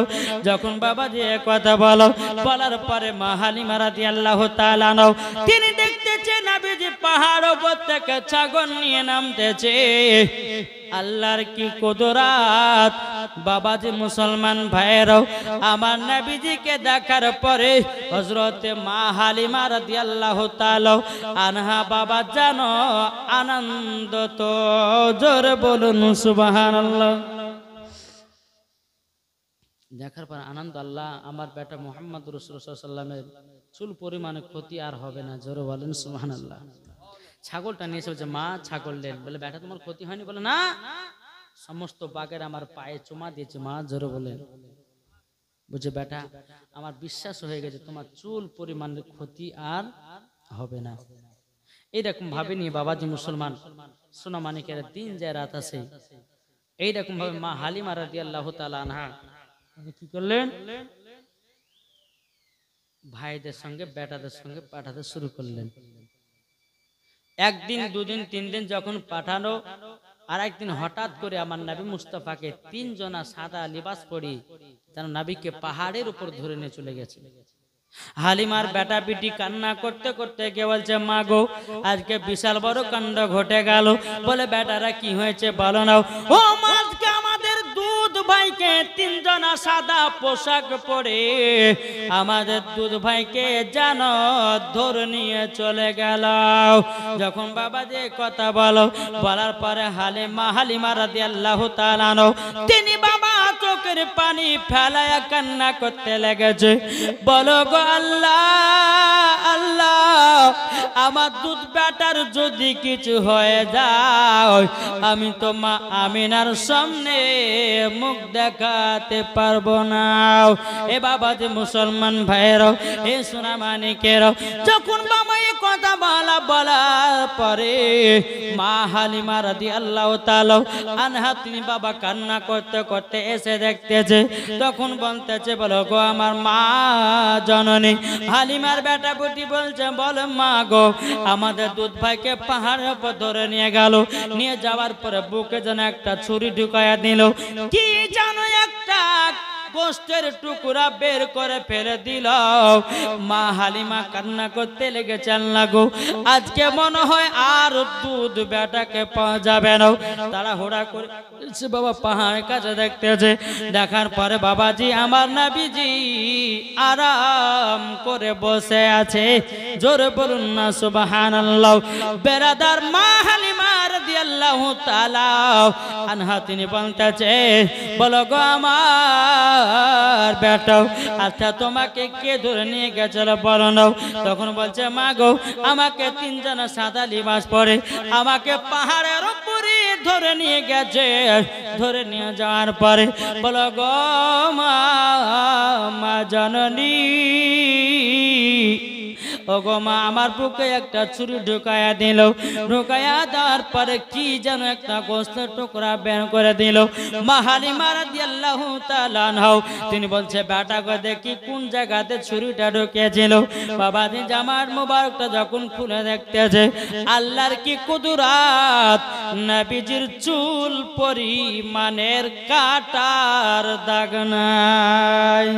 যখন বাবা যে কথা বলো, বলার পরে মা হালিমা রাদিয়াল্লাহু তাআলা নাও, তিনি দেখতেছে নবীজি পাহাড় উপর থেকে ছাগল নিয়ে নামতেছে। আল্লাহর কি কুদরত! বাবাজি মুসলমান ভাইরাও, আমার নবীজিকে দেখার পরে হযরতে মা হালিমা রাদিয়াল্লাহু তাআলা আনহা বাবা জানো আনন্দ তো, জোরে বলুন সুবহানাল্লাহ। দেখার পর আনন্দ, আল্লাহ আমার বেটা মুহাম্মদ রাসূলুল্লাহ সাল্লাল্লাহু আলাইহি ওয়াসাল্লামের চুল পরিমাণে ক্ষতি আর হবে না, জোরে বলেন সুবহানাল্লাহ। ছাগলটা নিয়ে এসে বলছে মা ছাগল নেন। বলে বেটা তোমার ক্ষতি হয়নি? বলে না, সমস্ত বাঘের আমার পায়ে চুমা দিয়েছে মা। জোরে বলেন। বুঝে বেটা আমার বিশ্বাস হয়ে গেছে তোমার চুল পরিমাণের ক্ষতি আর হবে না। এইরকম ভাবে নিয়ে বাবাজি মুসলমান সোনা মানিকের দিন যায় রাত আসে, এইরকম ভাবে মা হালিমা রাদিয়াল্লাহু তাআলা আনহা কি করলেন, ভাইদের সঙ্গে বেটাদের সঙ্গে পাঠাতে শুরু করলেন। একদিন দুদিন তিন দিন যখন পাঠানো, আর একদিন হঠাৎ করে আমার নবী মুস্তাফাকে তিনজনা সাদা লিবাস পরি যেন নবীকে পাহাড়ের উপর ধরে নিয়ে চলে গেছে। হালিমার বেটা পিটি কান্না করতে করতে কে বলছে মা গো আজকে বিশাল বড় কাণ্ড ঘটে গেল। বলে বেটারা কি হয়েছে বলো না। ও মা, আজকে আমাদের দুধ ভাইকে তিনজনা সাদা পোশাক পরে আমাদের দুধ ভাইকে জানো ধরে নিয়ে চলে গেল। যখন বাবা যে কথা বলো, বলার পরে হালিমা রাদিয়াল্লাহু তাআলা আনহা তিনি বাবা চোখের পানি ফেলায়া কান্না করতে লেগেছে। বলো গো আল্লাহ আল্লাহ, আমার দুধ বেটার যদি কিছু হয়ে যায় আমি তো মা আমিনার সামনে মুখ দেখাতে পারবো না। এ বাবা যে মুসলমান ভাইয়েরাও, এ সোনা মানিকেরাও, যখন বাবা এই কথা বলার পরে মা হালিমা রাদিয়াল্লাহু তাআলা আনহা তিনি বাবা কান্না করতে করতে এসে দেখতেছে। তখন বলতেছে বলো গো আমার মা জননী। হালিমার বেটা বুটি বলছে বলে মা গো আমাদের দুধ ভাইকে পাহাড়ের উপর ধরে নিয়ে গেল, নিয়ে যাওয়ার পরে বুকে যেন একটা ছুরি ঢুকাইয়া দিল, কি জানো একটা গোস্তের টুকরা বের করে ফেলে দিল। মা হালিমা কান্না করতে লেগেছে আল্লাহ গো আজকে মনে হয় আর দুধ বেটাকে পাওয়া যাবে না। তারা হুড়া করে বাবা পাহাড়ের কাছে দেখতেছে। দেখার পরে বাবাজি আমার নবীজি আরাম করে বসে আছে। জোরে বলুন না সুবহানাল্লাহ। বেরাদার মা হালিমা রাদিয়াল্লাহু তাআলা আনহা তিনি বলতেছে বলো গো আমার বেটাও আচ্ছা তোমাকে কে ধরে নিয়ে গেছিল বলো না। তখন বলছে মা গো আমাকে তিনজনা সাদা লিবাস পরে আমাকে পাহাড়ের উপরে ধরে নিয়ে গেছে। ধরে নিয়ে যাওয়ার পরে বলো গো মা জননী, ও গো মা আমার বুকে একটা ছুরি ঢুকায়া দিল। ঢুকায়া দেওয়ার পরে কি যেন একটা গোস্তের টুকরা বের করে দিল। মা হালিমা রাদিয়াল্লাহু তাআলা আনহা তিনি বলছে বেটা গো দেখি কোন জায়গাতে ছুরিটা ঢুকেছিল। বাবা দিন জামার মোবারকটা যখন খুলে দেখতেছে আল্লাহর কি কুদরত, নবীজির চুল পরিমাণের কাটার দাগ নাই।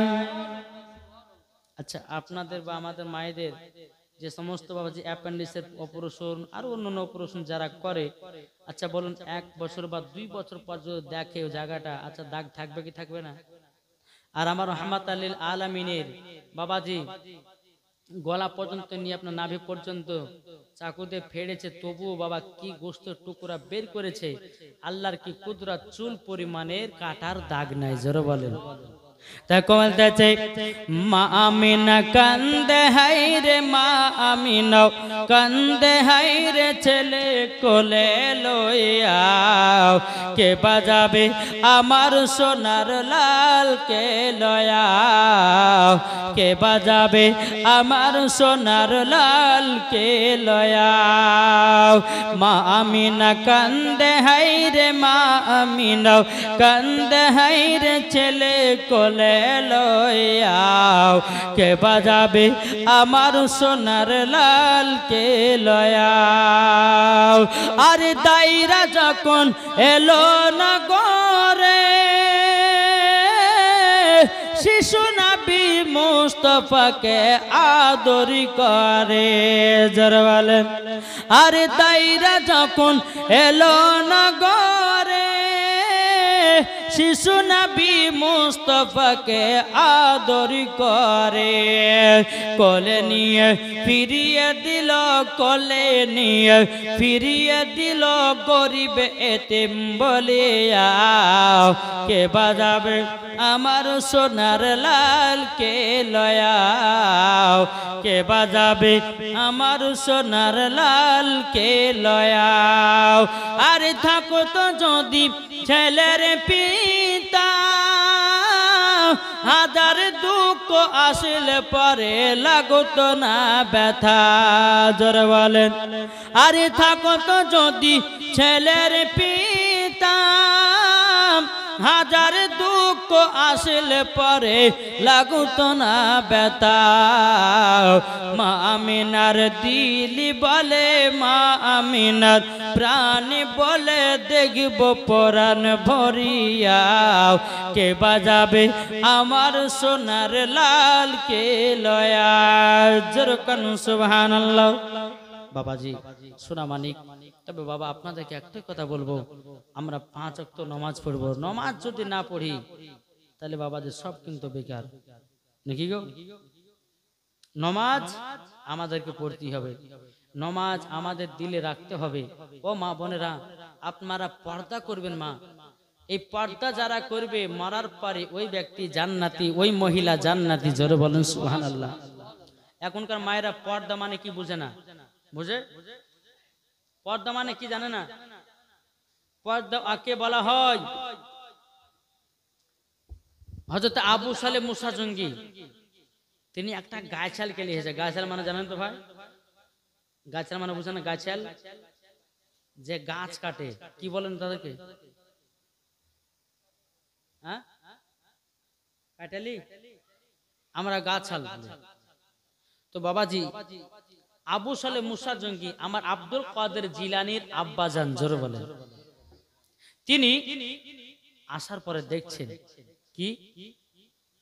আচ্ছা আপনাদের বা আমাদের মায়েদের যে সমস্ত বাবা যে অ্যাপেন্ডিক্সের অপারেশন আর অন্যান্য অপারেশন যারা করে, আচ্ছা বলুন 1 বছর বা 2 বছর পর যদি দেখে ওই জায়গাটা, আচ্ছা দাগ থাকবে কি থাকবে না? আর আমার রহমাতুল লিল আলামিনের বাবাজি গলা পর্যন্ত নিয়ে আপনার নাভি পর্যন্ত চাকুতে ফেড়েছে, তবুও বাবা কি গোস্তের টুকরা বের করেছে। আল্লাহর কি কুদরত, চুল পরিমাণের কাটার দাগ নাই। জোরে বলেন। তাকে বলতেছে মা আমিনা কান্দে হাই রে, মা আমিনা কান্দে হাই রে, ছেলে কোলে লইয়া কে বাজাবে আমার সোনার লাল কে লয়া, কে বাজাবে আমার সোনার লাল কে লয়া। মা আমিনা কান্দে হাই রে, মা আমিনা কান্দে হাই রে, ছেলে কোলে লয়াও কে বাজাবে আমার সোনার লাল কে লয়াও। আরে দাইরা যখন এলো না গরে শিশু নবী মুস্তাফাকে আদরি করে। জোরে বলেন। আরে দাইরা যখন এলো না গরে শিশু নবী মুস্তফাকে আদর করে কোলে নিয়ে ফিরিয়ে দিল কোলে নিয়ে ফিরিয়ে দিল গরিব এতিম বলিয়া কে বাজাবে আমার সোনার লাল কে লয়াও কে বাজাবে আমার সোনার লাল কে লয়াও আরে থাকো তো যদি ছেলের পিতা হাজার দুঃখ আসলে পরে লাগতো না ব্যথা জোরে বলেন আরে থাকো তো যদি ছেলের পিতা হাজার দুঃখ আসলে পরে লাগতো না ব্যথা মা আমিনার দিলি বলে মা আমিনার প্রাণ বলে দেখব পরাণ ভরিয়া কে বাজাবে আমার সোনার লাল কে লয়া জোরকান সুবহানাল্লাহ বাবাজি সোনা মানিক তবে বাবা আপনাদেরকে একটাই কথা বলবো আমরা 5 ওয়াক্ত নামাজ পড়বো নামাজ যদি না পড়ি তাহলে বাবাজি সব কিন্তু বেকার নাকি গো নামাজ আমাদেরকে পড়তে হবে নামাজ আমাদের দিলে রাখতে হবে ও মা বোনেরা আপনারা পর্দা করবেন মা এই পর্দা যারা করবে মরার পরে ওই ব্যক্তি জান্নাতি ওই মহিলা জান্নাতি জোরে বলেন সুবহানাল্লাহ এখনকার মায়েরা পর্দা মানে কি বুঝে না বুঝে পর্দা মানে কি জানে না পর্দা আকে বলা হয় হযরত আবু সালেহ মুসা জঙ্গি তিনি একটা গাছাল কে লিয়েছে গাছাল মানে জানেন তো ভাই গাছাল মানে বুঝেন না গাছাল যে গাছ কাটে কি বলেন তাদেরকে হ্যাঁ কাটালি আমরা গাছাল তো বাবাজি আবু সালেহ মুসা জঙ্গি আমার আব্দুল কাদের জিলানীর আব্বাজান জোরে বলেন তিনি আসার পরে দেখছেন কি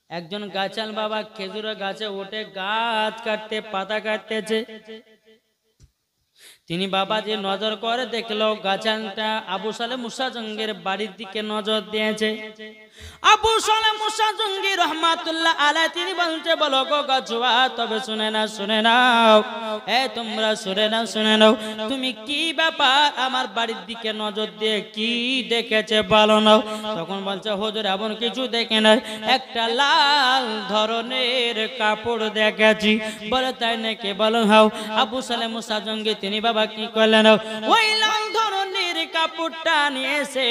একজন গাছাল বাবা খেজুরের গাছে উঠে গাছ কাটতে পাতা কাটতেছে তিনি বাবা যে নজর করে দেখলো গাছালটা আবু সালেহ মুসা জঙ্গির বাড়ির দিকে নজর দিয়েছে আবু সালেহ মুসা জঙ্গি রহমাতুল্লাহ আলাইহি তিনি বলতে বলো গো গাছুয়া তবে শুনে নাও এ তোমরা শুনে নাও তুমি কি ব্যাপার আমার বাড়ির দিকে নজর দিয়ে কি দেখেছে বলো নাও তখন বলছে হুজুর এমন কিছু দেখে নাই একটা লাল ধরনের কাপড় দেখেছি বলে তাই নাকি বলো হাও আবু সালেহ মুসা জঙ্গি তিনি বাবা কি করলেন ওই লাল ধরনের কাপড়টা নিয়েছে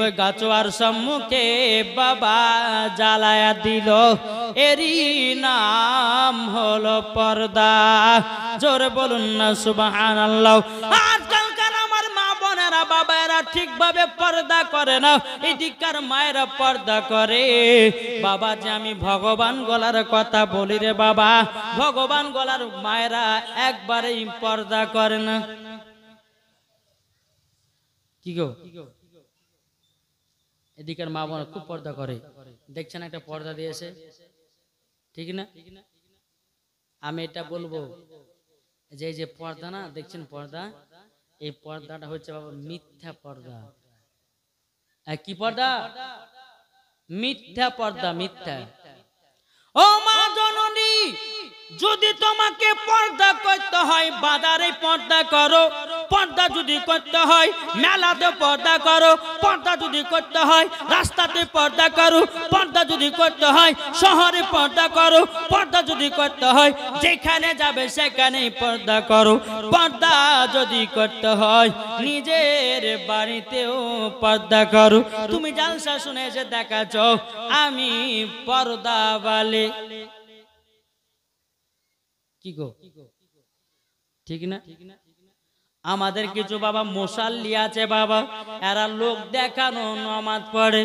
ওই গাছুয়ার সম্মুখে বাবা জ্বালায়া দিল এরই নাম হলো পর্দা জোরে বলুন না সুবহানাল্লাহ আজকালকার আমার মা বোনেরা বাবারা ঠিকভাবে পর্দা করে না এদিককার মায়েরা পর্দা করে বাবা যে আমি ভগবান গলার কথা বলি রে বাবা ভগবান গলার মায়েরা একবারেই পর্দা করে না কি গো এদিকের মা বোন খুব পর্দা করে দেখছেন একটা পর্দা দিয়েছে ঠিক না আমি এটা বলবো যে এই যে পর্দা না দেখছেন পর্দা এই পর্দাটা হচ্ছে বাবা মিথ্যা পর্দা কি পর্দা মিথ্যা পর্দা মিথ্যা ও মা জননী যদি তোমাকে পর্দা করতে হয় বাজারে পর্দা করো পর্দা যদি করতে হয় মেলাতে পর্দা করো পর্দা যদি করতে হয় রাস্তাতে পর্দা করো পর্দা যদি করতে হয় শহরে পর্দা করো পর্দা যদি করতে হয় যেখানে যাবে সেখানেই পর্দা করো পর্দা যদি করতে হয় নিজের বাড়িতেও পর্দা করো তুমি জালসা শুনে যে দেখাচ্ছ আমি পর্দা বালে কি গো ঠিক না আমাদের কিছু বাবা মুসাল্লি আছে বাবা এরা লোক দেখানো নামাজ পড়ে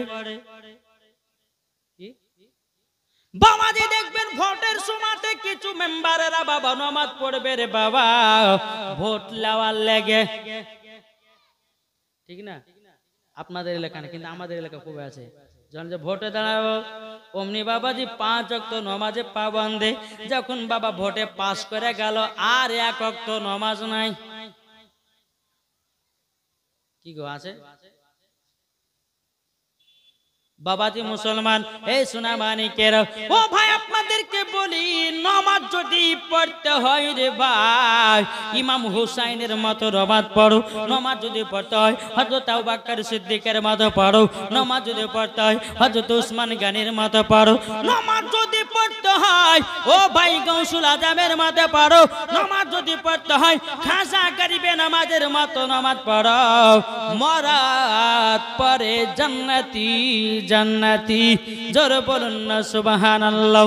বাবাজি দেখবেন ভোটের সময়তে কিছু মেম্বারেরা বাবা নামাজ পড়বে রে বাবা ভোট নেওয়ার লেগে ঠিক না আপনাদের এলাকা না কিন্তু আমাদের এলাকা খুব আছে যখন যে ভোটে দাঁড়াবো অমনি বাবাজি 5 ওয়াক্ত নামাজে পাবন্দে যখন বাবা ভোটে পাস করে গেল আর 1 ওয়াক্ত নামাজ নাই কি গো আছে বাবাজি মুসলমান, এই সোনা মানিকের, ও ভাই আপনাদেরকে বলি, নামাজ যদি পড়তে হয় রে ভাই, ইমাম হুসাইনের মতো নামাজ পড়ো। নামাজ যদি পড়তে হয় হযরত আবু বকর সিদ্দিকের মতো পড়ো। নামাজ যদি পড়তে হয় হযরত উসমান গনির মতো পড়ো। নামাজ যদি পড়তে হয় ও ভাই গাউসুল আজমের মতো পড়ো। নামাজ যদি পড়তে হয় খাজা গরিবে নামাজের মতো নামাজ পড়ো। মরাত পরে জান্নাতি জান্নাতি, জোরে বলুন না সুবহানাল্লাহ।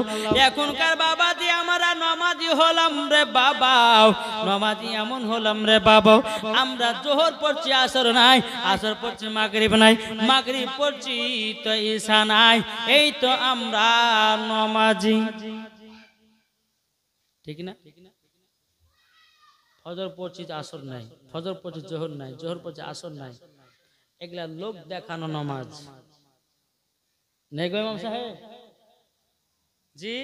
এখনকার বাবাজি আমরা নামাজি হলাম রে বাবা, নামাজি এমন হলাম রে বাবা, আমরা জোহর পড়ছি আসর নাই, আসর পড়ছি মাগরিব নাই, মাগরিব পড়ছি তো ঈশা নাই, এই তো আমরা নামাজি, ঠিক না? ফজর পড়ছি আসর নাই, ফজর পড়ছি জোহর নাই, জোহর পড়ছি আসর নাই, এগুলা লোক দেখানো নামাজ নেই গো ইমাম সাহেব জি।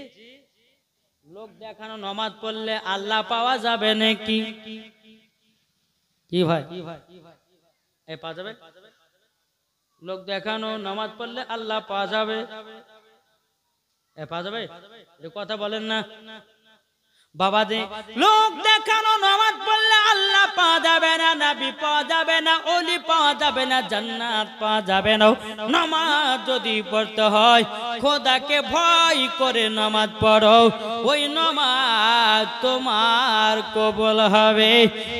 লোক দেখানো নামাজ পড়লে আল্লাহ পাওয়া যাবে নাকি? কি ভাই এই পাওয়া যাবে? লোক দেখানো নামাজ পড়লে আল্লাহ পাওয়া যাবে, এ পাওয়া যাবে? কথা বলেন না বাবাজি। লোক দেখানো নামাজ পড়লে আল্লাহ পাওয়া যাবে না, নবী পাওয়া যাবে না, ওলি পাওয়া যাবে না, জান্নাত পাওয়া যাবে না। নামাজ যদি পড়তে হয় খোদাকে ভয় করে নামাজ পড়ো, ওই নামাজ তোমার কবুল হবে,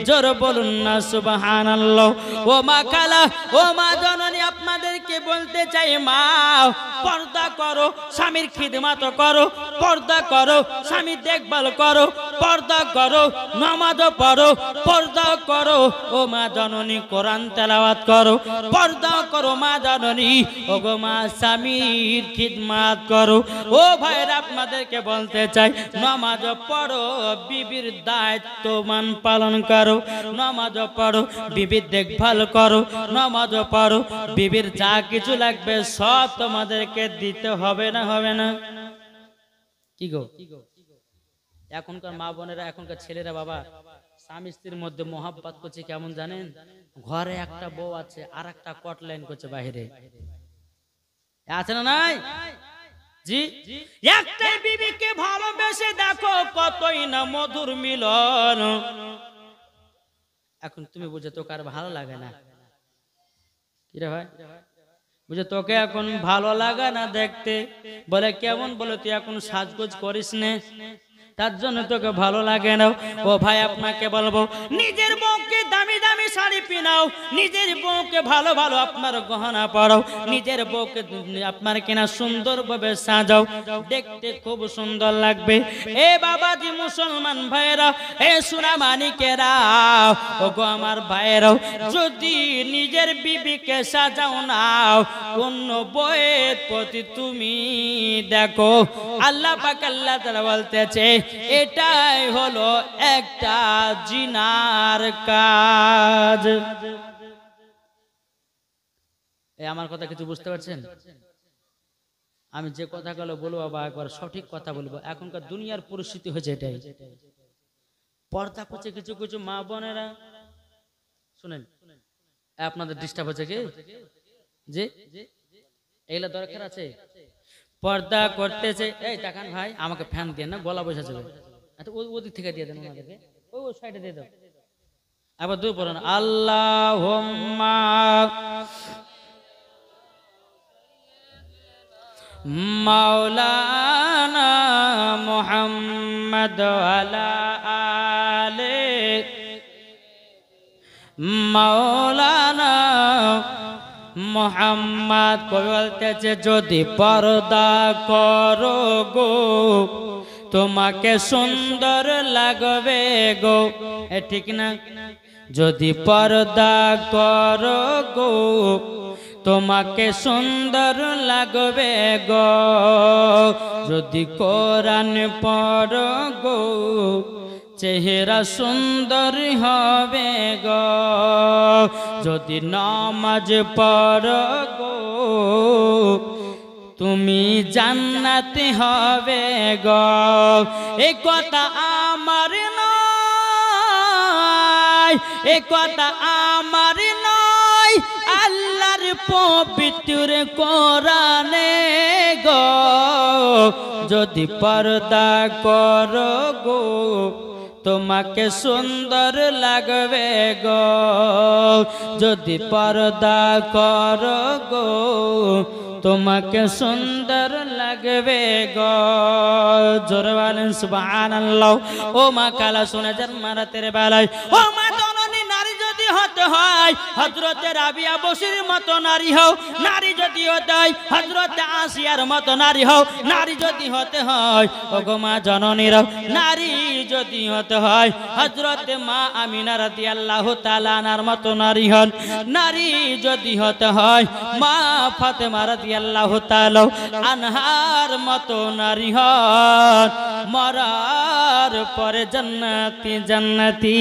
জোর বলুন না সুবহানাল্লাহ। ও মা খালা, ও মা জননী, আপনাদেরকে বলতে চাই মা, পর্দা করো, স্বামীর খিদমত করো, পর্দা করো, স্বামীর দেখভাল করো, পর্দা করো, নামাজ পড়ো, পর্দা করো। ও মা জননী কোরআন তেলাওয়াত করো, পর্দা করো মা জননী। ও গো মা স্বামীর খিদমত করো। ও ভাইরা আপনাদেরকে বলতে চাই নামাজ পড়ো, বিবির দায়িত্বমান পালন করো, নামাজ পড়ো, বিবির দেখভাল করো, নামাজ পড়ো, বিবির যা কিছু লাগবে সব তোমাদেরকে দিতে হবে না, হবে না? কি গো এখনকার মা বোনেরা, এখনকার ছেলেরা বাবা স্বামী স্ত্রীর মধ্যে মহাব্বত করছে কেমন জানেন? ঘরে একটা বউ আছে আর একটা কট লাইন করছে বাহিরে, আছে না নাই জি? একটাই বিবিকে ভালোবেসে দেখো কতই না মধুর মিলন। এখন তুমি বুঝে তোকে আর ভালো লাগে না, কি রে ভাই বুঝে তোকে এখন ভালো লাগে না দেখতে, বলে কেমন, বলে তুই এখন সাজগোজ করিস নে, তার জন্য তোকে ভালো লাগে না। ও ভাই আপনাকে বলবো, নিজের বউকে দামি দামি শাড়ি পিনাও, নিজের বউকে ভালো ভালো আপনার গহনা পরাও, নিজের বউকে আপনার কিনা সুন্দরভাবে সাজাও, দেখতে খুব সুন্দর লাগবে। এ বাবাজি মুসলমান ভাইরা, এ সোনা মানিকেরা, ও গো আমার ভাইরাও, যদি নিজের বিবিকে সাজাও নাও, অন্য বউয়ের প্রতি তুমি দেখো, আল্লাহ পাক আল্লাহ তাআলা বলতেছে এটাই হলো একটা জিনার কাজ। আমার কথা কিছু বুঝতে পারছেন? আমি যে কথাগুলো বলবো বাবা একবার সঠিক কথা বলবো। এখনকার দুনিয়ার পরিস্থিতি হয়েছে এটাই, পর্দা করছে কিছু কিছু মা বোনেরা। শুনেন, আপনাদের ডিস্টার্ব হচ্ছে কি যে এগুলা দরকার আছে? পর্দা করতেছে, এই তাকান ভাই আমাকে ফ্যান দিয়ে না, গলা বসে যাবে, ওদিক থেকে দিয়ে দেন ওনাদেরকে, ওই সাইডে দিয়ে দাও। আবার দুই পড়েন, আল্লাহুম্মা মাওলানা মুহাম্মদ আলা আলে মাওলানা মুহাম্মদ। বলতেছে যদি পর্দা করো গো তোমাকে সুন্দর লাগবে গো, ঠিক না? যদি পর্দা করো গো তোমাকে সুন্দর লাগবে গো, যদি কোরআন পড়ো গো চেহারা সুন্দর হবে গো, যদি নামাজ পড়ো গো তুমি জান্নাতি হবে গো। এই কথা আমার নয়, এই কথা আমার নয়, আল্লাহর পবিত্র কোরআনে গো যদি পর্দা করো গো তোমাকে সুন্দর লাগবে গো যদি পর্দা করো গো তোমাকে সুন্দর লাগবে গো জোরে বলেন সুবহানাল্লাহ। ও মা কালা শুনে যান মারাতের বেলায় ও মা জননী নারী যদি হতে হয় হযরতে রাবিয়া বসির মতো নারী হও, নারী যদি হতে হয় হযরতে আসিয়ার মতো নারী হও, নারী যদি হতে হয় ও গো মা জননীরা নারী যদি হতে হয় হযরতে মা আমিনা রাদিয়াল্লাহু তাআলা আনহার মতো নারী হন, নারী যদি হতে হয় মা ফাতেমা রাদিয়াল্লাহু তাআলা আনহার মতো নারী হন, মরার পরে জান্নাতি জান্নাতি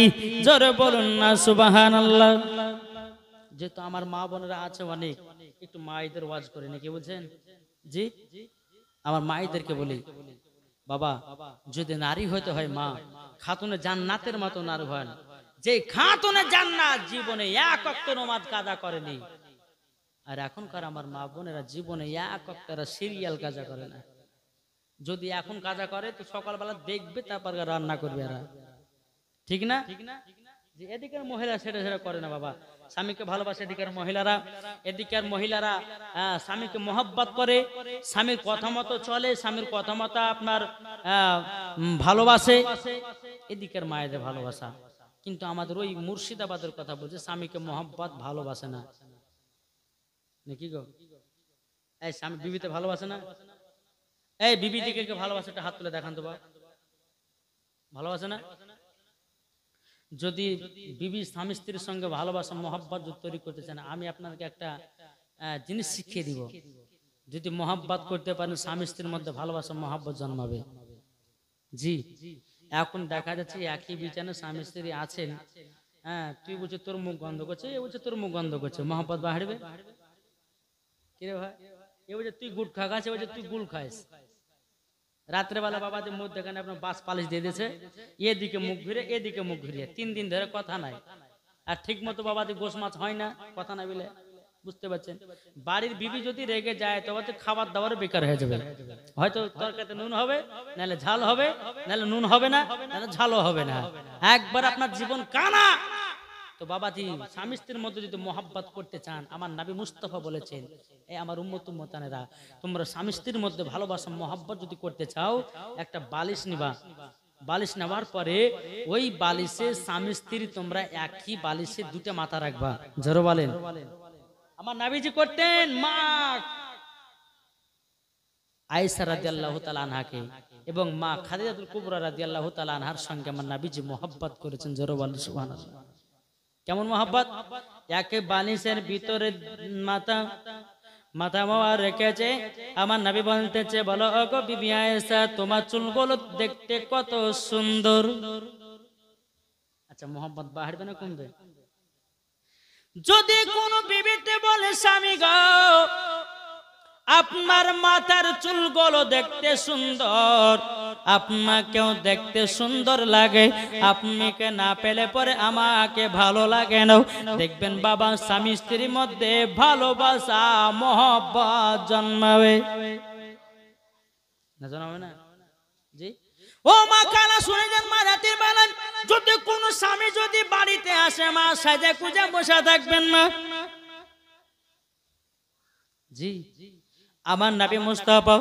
জোরে বলুন না সুবহানাল্লাহ। যেহেতু আমার মা বোনেরা আছে অনেক, একটু মায়েদের ওয়াজ করে নাকি বুঝছেন জি, আমার মায়েদেরকে বলি বাবা যদি নারী হইতে হয় মা খাতুনে জান্নাতের মতো নারী হন, যে খাতুনে জান্নাত জীবনে এক ওয়াক্ত নামাজ কাজা করেনি, আর এখনকার আমার মা বোনেরা জীবনে এক ওয়াক্ত সিরিয়াল কাজা করে না। যদি এখন কাজা করে তো সকালবেলা দেখবে তারপর রান্না করবে এরা, ঠিক না? যে এদিকের মহিলা সেটা সেটা করে না বাবা, স্বামীকে ভালোবাসে এদিকের মহিলারা, এদিকের মহিলারা স্বামীকে মহব্বত করে, স্বামীর কথা মতো চলে, স্বামীর কথা মতো আপনার ভালোবাসে, এদিকের মায়েদের ভালোবাসা। কিন্তু আমাদের ওই মুর্শিদাবাদের কথা বলছে স্বামীকে মহব্বত ভালোবাসে না নাকি গো? এই স্বামী বিবিতে ভালোবাসে না? এই বিবি দিকে ভালোবাসে একটা হাত তুলে দেখান তো বাবা, ভালোবাসে না? যদি বিবি স্বামী স্ত্রীর সঙ্গে ভালোবাসা মহব্বত তৈরি করতে চান আমি আপনাদেরকে একটা জিনিস শিখিয়ে দিব, যদি মহব্বত করতে পারেন স্বামী স্ত্রীর মধ্যে ভালোবাসা মহব্বত জন্মাবে। জি এখন দেখা যাচ্ছে একই বিছানায় স্বামী স্ত্রী আছেন, হ্যাঁ তুই বলছে তোর মুখ গন্ধ করছে, এ বলছে তোর মুখ গন্ধ করছে, মহব্বত বাড়বে কিরে ভাই? এ বলছে তুই গুড় খা খাস, এ বলছে তুই গুল খাইস। রাত্রেবেলা বাবাদের মুখ দেখেন আপনার বাস পালিশ দিয়ে দিয়েছে, এদিকে মুখ ঘুরে এদিকে মুখ ঘুরিয়ে 3 দিন ধরে কথা নাই, আর ঠিক মতো বাবাদের গোশ মাছ হয় না, কথা না বলে, বুঝতে পারছেন? বাড়ির বিবি যদি রেগে যায় তো খাবার দাবার বেকার হয়ে যাবে, হয়তো তরকারিতে নুন হবে নাহলে ঝাল হবে, নাহলে নুন হবে না নাহলে ঝালও হবে না, একবার আপনার জীবন কানা। তো বাবাজি স্বামী স্ত্রীর মধ্যে যদি মহব্বত করতে চান আমার নবী মুস্তাফা বলেছেন এই আমার উম্মত উম্মতানেরা তোমরা স্বামী স্ত্রীর মধ্যে ভালোবাসা মহব্বত যদি করতে চাও একটা বালিশ নিবা, বালিশ নেওয়ার পরে ওই বালিশে স্বামী স্ত্রী তোমরা একই বালিশে দুটো মাথা রাখবা, জোরে বলেন। আমার নবীজি করতেন মা আয়েশা রাদিয়াল্লাহু তাআলা আনহাকে এবং মা খাদিজাতুল কুবরা রাদিয়াল্লাহু তাআলা আনহার সঙ্গে আমার নবীজি মহব্বত করেছেন, জোরে বলেন সুবহানাল্লাহ। কেমন মহব্বত? একে বালিশের ভিতরে মাথা মাওয়া রেখেছে, আমার নবী বলতেছে বলো ওগো বিবি আয়েশা তোমার চুলগুলো দেখতে কত সুন্দর। আচ্ছা মহব্বত বাড়বে না কমবে? যদি কোন বিবিতে বলে স্বামী গো আপনার মাথার চুলগুলো দেখতে সুন্দর, আপনাকেও দেখতে সুন্দর লাগে, আপনাকে না পেলে পরে আমাকে ভালো লাগে না, দেখবেন বাবা স্বামী স্ত্রীর মধ্যে ভালোবাসা মহব্বত জন্মাবে না, জন্মাবে না? জি ও মা কালা শুনে যান মা রাতের বেলা যদি কোন স্বামী যদি বাড়িতে আসে মা সাজা কুজা বসে থাকবেন না। জি আমার নবী মুস্তাফা